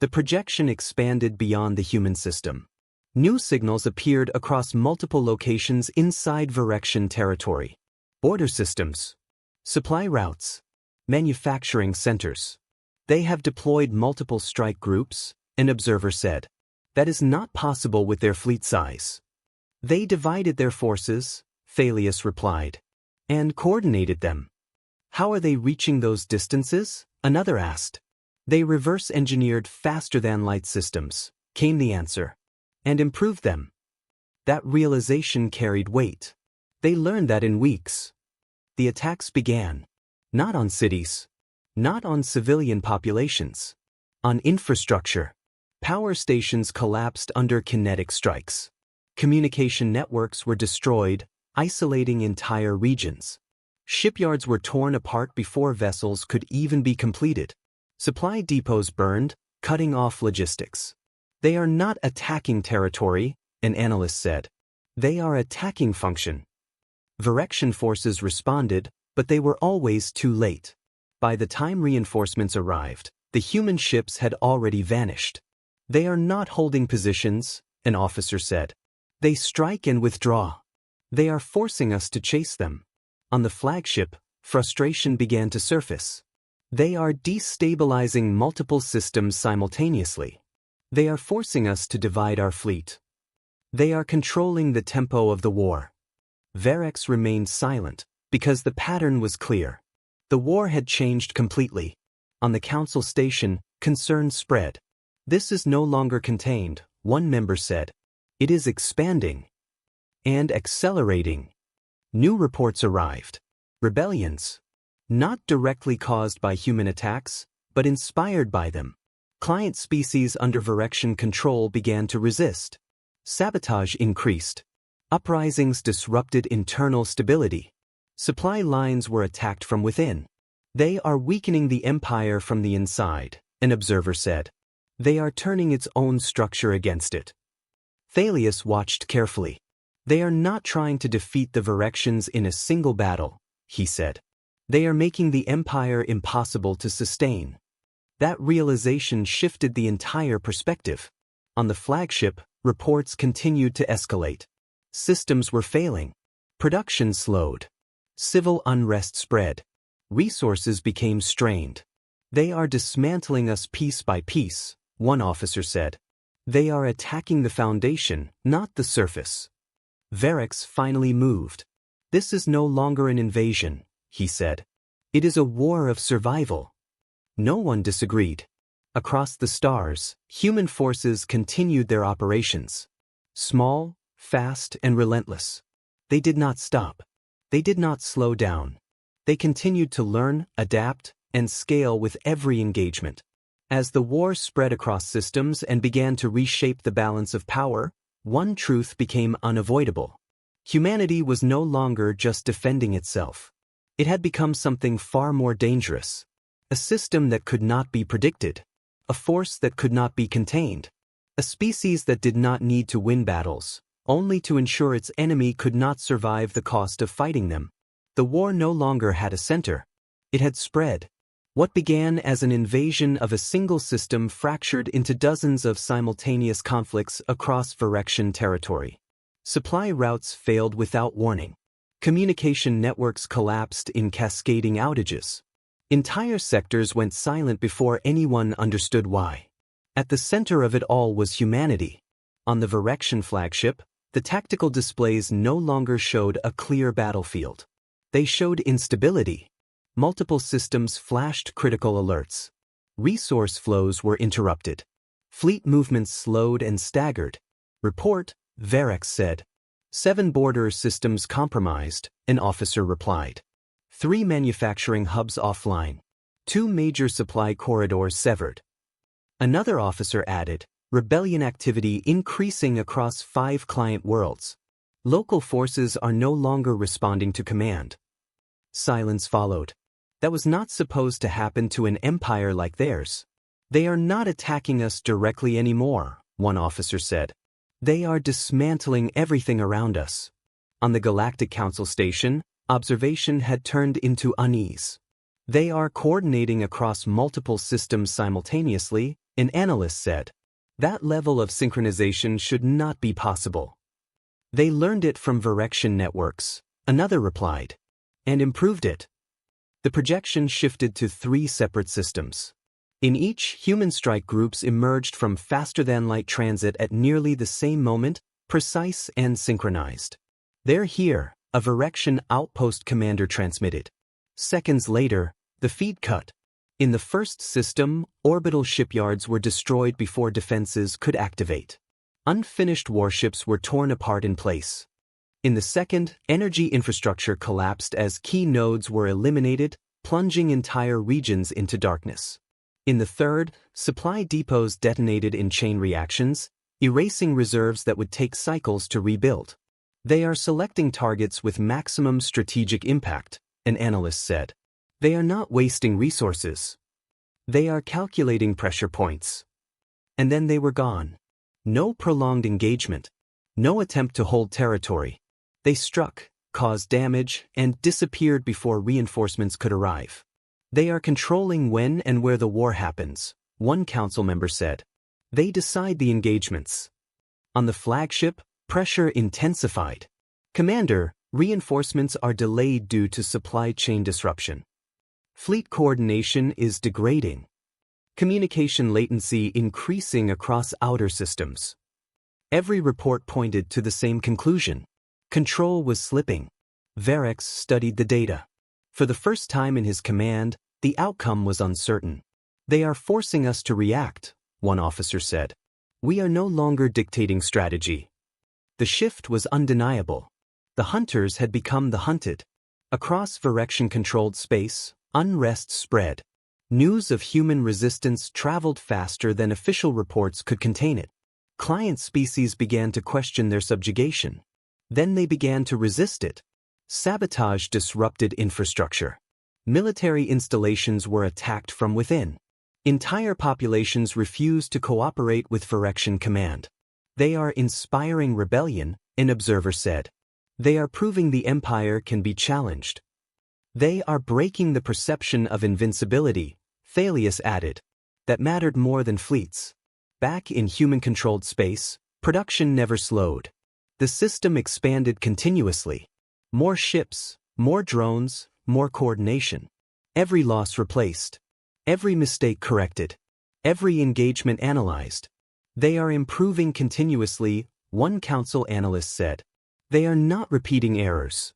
The projection expanded beyond the human system. New signals appeared across multiple locations inside Virexian territory. Border systems, supply routes, manufacturing centers. They have deployed multiple strike groups, an observer said. That is not possible with their fleet size. They divided their forces, Thalius replied, and coordinated them. How are they reaching those distances? Another asked. They reverse-engineered faster-than-light systems, came the answer, and improved them. That realization carried weight. They learned that in weeks. The attacks began. Not on cities. Not on civilian populations. On infrastructure. Power stations collapsed under kinetic strikes. Communication networks were destroyed, isolating entire regions. Shipyards were torn apart before vessels could even be completed. Supply depots burned, cutting off logistics. They are not attacking territory, an analyst said. They are attacking function. Virexian forces responded, but they were always too late. By the time reinforcements arrived, the human ships had already vanished. They are not holding positions, an officer said. They strike and withdraw. They are forcing us to chase them. On the flagship, frustration began to surface. They are destabilizing multiple systems simultaneously. They are forcing us to divide our fleet. They are controlling the tempo of the war. Virex remained silent, because the pattern was clear. The war had changed completely. On the council station, concern spread. This is no longer contained, one member said. It is expanding. And accelerating. New reports arrived. Rebellions. Not directly caused by human attacks, but inspired by them. Client species under Virexian control began to resist. Sabotage increased. Uprisings disrupted internal stability. Supply lines were attacked from within. They are weakening the empire from the inside, an observer said. They are turning its own structure against it. Thalius watched carefully. They are not trying to defeat the Virexians in a single battle, he said. They are making the empire impossible to sustain. That realization shifted the entire perspective. On the flagship, reports continued to escalate. Systems were failing. Production slowed. Civil unrest spread. Resources became strained. They are dismantling us piece by piece, one officer said. They are attacking the foundation, not the surface. Virex finally moved. This is no longer an invasion, he said. It is a war of survival. No one disagreed. Across the stars, human forces continued their operations. Small, fast, and relentless. They did not stop. They did not slow down. They continued to learn, adapt, and scale with every engagement. As the war spread across systems and began to reshape the balance of power, one truth became unavoidable. Humanity was no longer just defending itself. It had become something far more dangerous. A system that could not be predicted. A force that could not be contained. A species that did not need to win battles, only to ensure its enemy could not survive the cost of fighting them. The war no longer had a center. It had spread. What began as an invasion of a single system fractured into dozens of simultaneous conflicts across Virexian territory. Supply routes failed without warning. Communication networks collapsed in cascading outages. Entire sectors went silent before anyone understood why. At the center of it all was humanity. On the Virexian flagship, the tactical displays no longer showed a clear battlefield. They showed instability. Multiple systems flashed critical alerts. Resource flows were interrupted. Fleet movements slowed and staggered. Report, Varex said. 7 border systems compromised, an officer replied. 3 manufacturing hubs offline. 2 major supply corridors severed. Another officer added, rebellion activity increasing across 5 client worlds. Local forces are no longer responding to command. Silence followed. That was not supposed to happen to an empire like theirs. They are not attacking us directly anymore, one officer said. They are dismantling everything around us. On the Galactic Council station, observation had turned into unease. They are coordinating across multiple systems simultaneously, an analyst said. That level of synchronization should not be possible. They learned it from Virexian networks, another replied, and improved it. The projection shifted to 3 separate systems. In each, human strike groups emerged from faster-than-light transit at nearly the same moment, precise and synchronized. They're here, a Virexian outpost commander transmitted. Seconds later, the feed cut. In the first system, orbital shipyards were destroyed before defenses could activate. Unfinished warships were torn apart in place. In the second, energy infrastructure collapsed as key nodes were eliminated, plunging entire regions into darkness. In the third, supply depots detonated in chain reactions, erasing reserves that would take cycles to rebuild. They are selecting targets with maximum strategic impact, an analyst said. They are not wasting resources. They are calculating pressure points. And then they were gone. No prolonged engagement. No attempt to hold territory. They struck, caused damage, and disappeared before reinforcements could arrive. They are controlling when and where the war happens, one council member said. They decide the engagements. On the flagship, pressure intensified. Commander, reinforcements are delayed due to supply chain disruption. Fleet coordination is degrading. Communication latency increasing across outer systems. Every report pointed to the same conclusion. Control was slipping. Varex studied the data. For the first time in his command, the outcome was uncertain. They are forcing us to react, one officer said. We are no longer dictating strategy. The shift was undeniable. The hunters had become the hunted. Across Virexian-controlled space, unrest spread. News of human resistance traveled faster than official reports could contain it. Client species began to question their subjugation. Then they began to resist it. Sabotage disrupted infrastructure. Military installations were attacked from within. Entire populations refused to cooperate with Virexian command. They are inspiring rebellion, an observer said. They are proving the empire can be challenged. They are breaking the perception of invincibility, Thalius added. That mattered more than fleets. Back in human-controlled space, production never slowed. The system expanded continuously. More ships, more drones, more coordination. Every loss replaced. Every mistake corrected. Every engagement analyzed. They are improving continuously, one council analyst said. They are not repeating errors.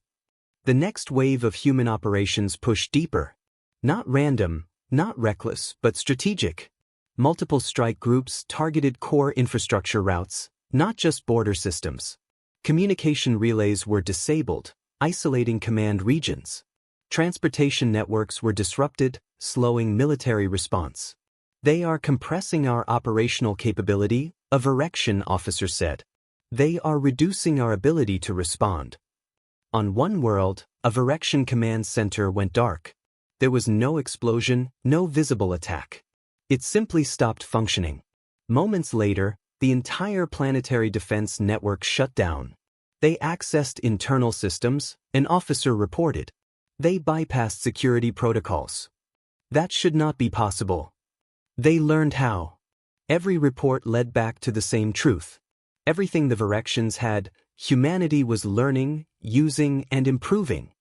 The next wave of human operations pushed deeper. Not random, not reckless, but strategic. Multiple strike groups targeted core infrastructure routes, not just border systems. Communication relays were disabled, isolating command regions. Transportation networks were disrupted, slowing military response. They are compressing our operational capability, a Virexian officer said. They are reducing our ability to respond. On one world, a Virexian command center went dark. There was no explosion, no visible attack. It simply stopped functioning. Moments later, the entire planetary defense network shut down. They accessed internal systems, an officer reported. They bypassed security protocols. That should not be possible. They learned how. Every report led back to the same truth. Everything the Virections had, humanity was learning, using, and improving.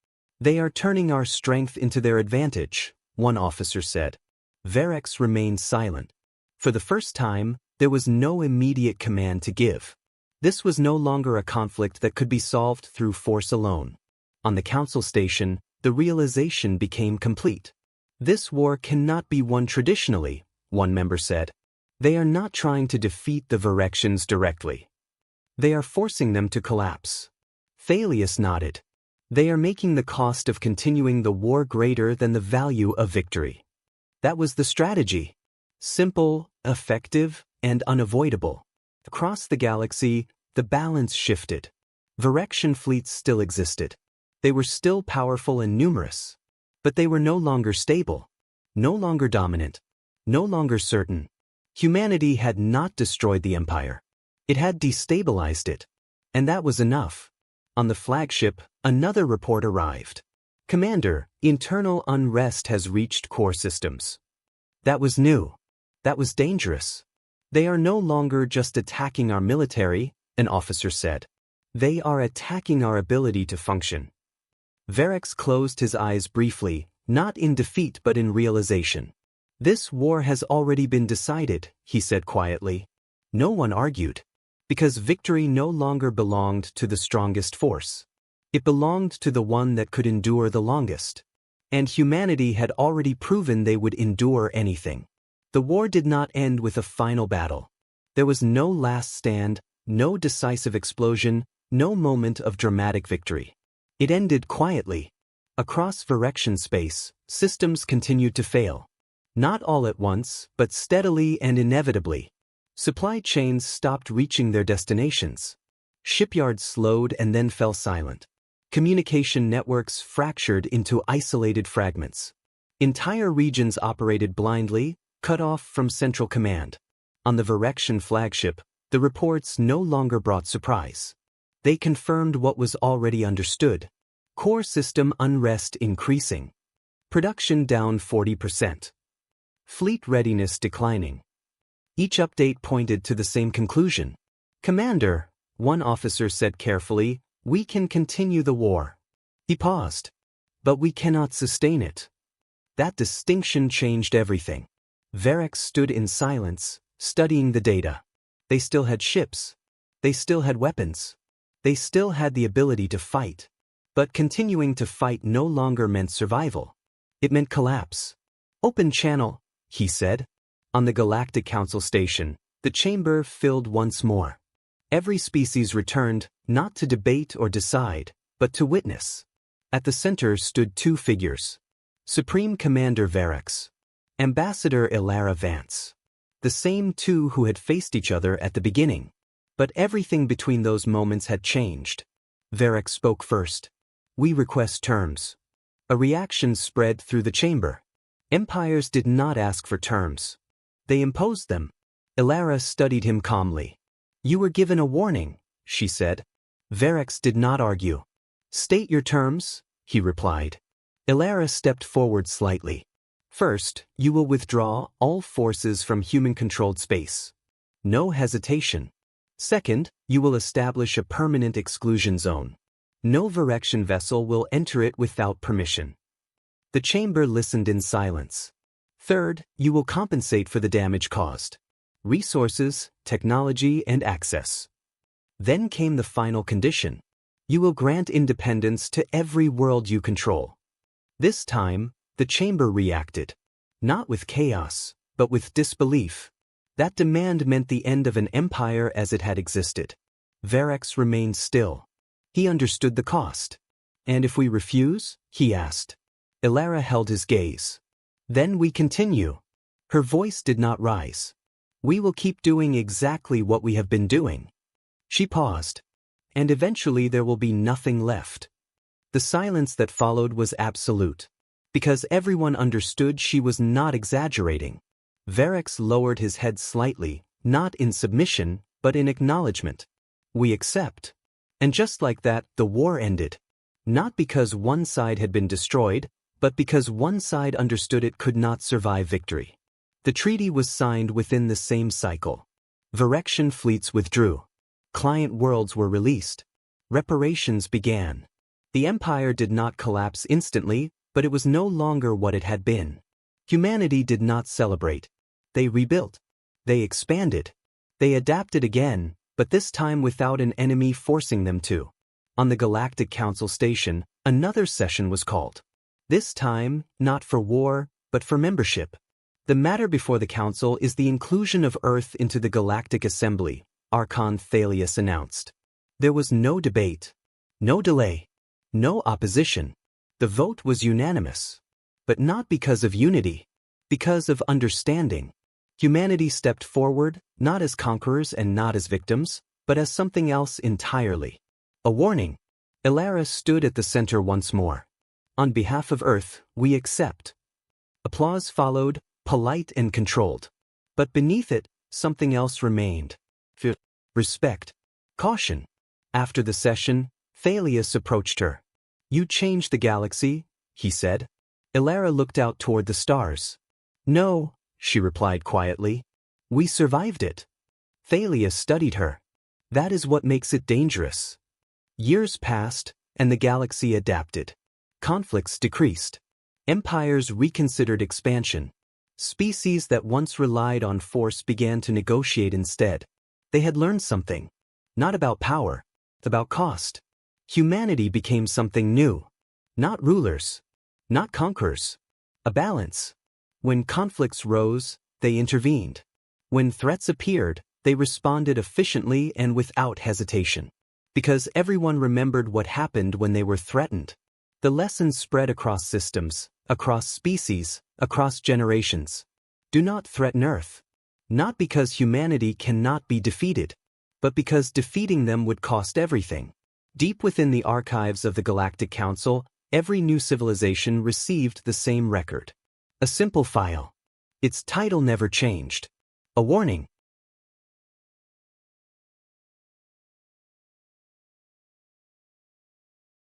They are turning our strength into their advantage, one officer said. Verex remained silent. For the first time, there was no immediate command to give. This was no longer a conflict that could be solved through force alone. On the council station, the realization became complete. This war cannot be won traditionally, one member said. They are not trying to defeat the Virections directly. They are forcing them to collapse. Thalius nodded. They are making the cost of continuing the war greater than the value of victory. That was the strategy. Simple, effective, and unavoidable. Across the galaxy, the balance shifted. Virection fleets still existed. They were still powerful and numerous. But they were no longer stable. No longer dominant. No longer certain. Humanity had not destroyed the Empire. It had destabilized it. And that was enough. On the flagship, another report arrived. Commander, internal unrest has reached core systems. That was new. That was dangerous. They are no longer just attacking our military, an officer said. They are attacking our ability to function. Verex closed his eyes briefly, not in defeat but in realization. This war has already been decided, he said quietly. No one argued. Because victory no longer belonged to the strongest force. It belonged to the one that could endure the longest. And humanity had already proven they would endure anything. The war did not end with a final battle. There was no last stand, no decisive explosion, no moment of dramatic victory. It ended quietly. Across Virection space, systems continued to fail. Not all at once, but steadily and inevitably. Supply chains stopped reaching their destinations. Shipyards slowed and then fell silent. Communication networks fractured into isolated fragments. Entire regions operated blindly, cut off from central command. On the Virection flagship, the reports no longer brought surprise. They confirmed what was already understood. Core system unrest increasing. Production down 40%. Fleet readiness declining. Each update pointed to the same conclusion. Commander, one officer said carefully, we can continue the war. He paused. But we cannot sustain it. That distinction changed everything. Verex stood in silence, studying the data. They still had ships. They still had weapons. They still had the ability to fight. But continuing to fight no longer meant survival. It meant collapse. Open channel, he said. On the Galactic Council station, the chamber filled once more. Every species returned, not to debate or decide, but to witness. At the center stood two figures. Supreme Commander Verex. Ambassador Ilara Vance. The same two who had faced each other at the beginning. But everything between those moments had changed. Verex spoke first. We request terms. A reaction spread through the chamber. Empires did not ask for terms. They imposed them. Ilara studied him calmly. You were given a warning, she said. Verex did not argue. State your terms, he replied. Ilara stepped forward slightly. First, you will withdraw all forces from human-controlled space. No hesitation. Second, you will establish a permanent exclusion zone. No Virection vessel will enter it without permission. The chamber listened in silence. Third, you will compensate for the damage caused. Resources, technology, and access. Then came the final condition. You will grant independence to every world you control. This time, the chamber reacted. Not with chaos, but with disbelief. That demand meant the end of an empire as it had existed. Verex remained still. He understood the cost. And if we refuse? He asked. Ilara held his gaze. Then we continue. Her voice did not rise. We will keep doing exactly what we have been doing. She paused. And eventually there will be nothing left. The silence that followed was absolute. because everyone understood she was not exaggerating. Varix lowered his head slightly, not in submission, but in acknowledgement. We accept. And just like that, the war ended. Not because one side had been destroyed, but because one side understood it could not survive victory. The treaty was signed within the same cycle. Virexian fleets withdrew. Client worlds were released. Reparations began. The empire did not collapse instantly, but it was no longer what it had been. Humanity did not celebrate. They rebuilt. They expanded. They adapted again, but this time without an enemy forcing them to. On the Galactic Council station, another session was called. This time, not for war, but for membership. The matter before the Council is the inclusion of Earth into the Galactic Assembly, Archon Thalius announced. There was no debate, no delay, no opposition. The vote was unanimous. But not because of unity, because of understanding. Humanity stepped forward, not as conquerors and not as victims, but as something else entirely. A warning. Elara stood at the center once more. On behalf of Earth, we accept. Applause followed, polite and controlled. But beneath it, something else remained. Fear, respect, caution. After the session, Thalius approached her. You changed the galaxy, he said. Elara looked out toward the stars. No, she replied quietly. We survived it. Thalius studied her. That is what makes it dangerous. Years passed, and the galaxy adapted. Conflicts decreased. Empires reconsidered expansion. Species that once relied on force began to negotiate instead. They had learned something. Not about power, about cost. Humanity became something new. Not rulers. Not conquerors. A balance. When conflicts rose, they intervened. When threats appeared, they responded efficiently and without hesitation. Because everyone remembered what happened when they were threatened. The lesson spread across systems, across species, across generations. Do not threaten Earth. Not because humanity cannot be defeated, but because defeating them would cost everything. Deep within the archives of the Galactic Council, every new civilization received the same record. A simple file. Its title never changed. A warning.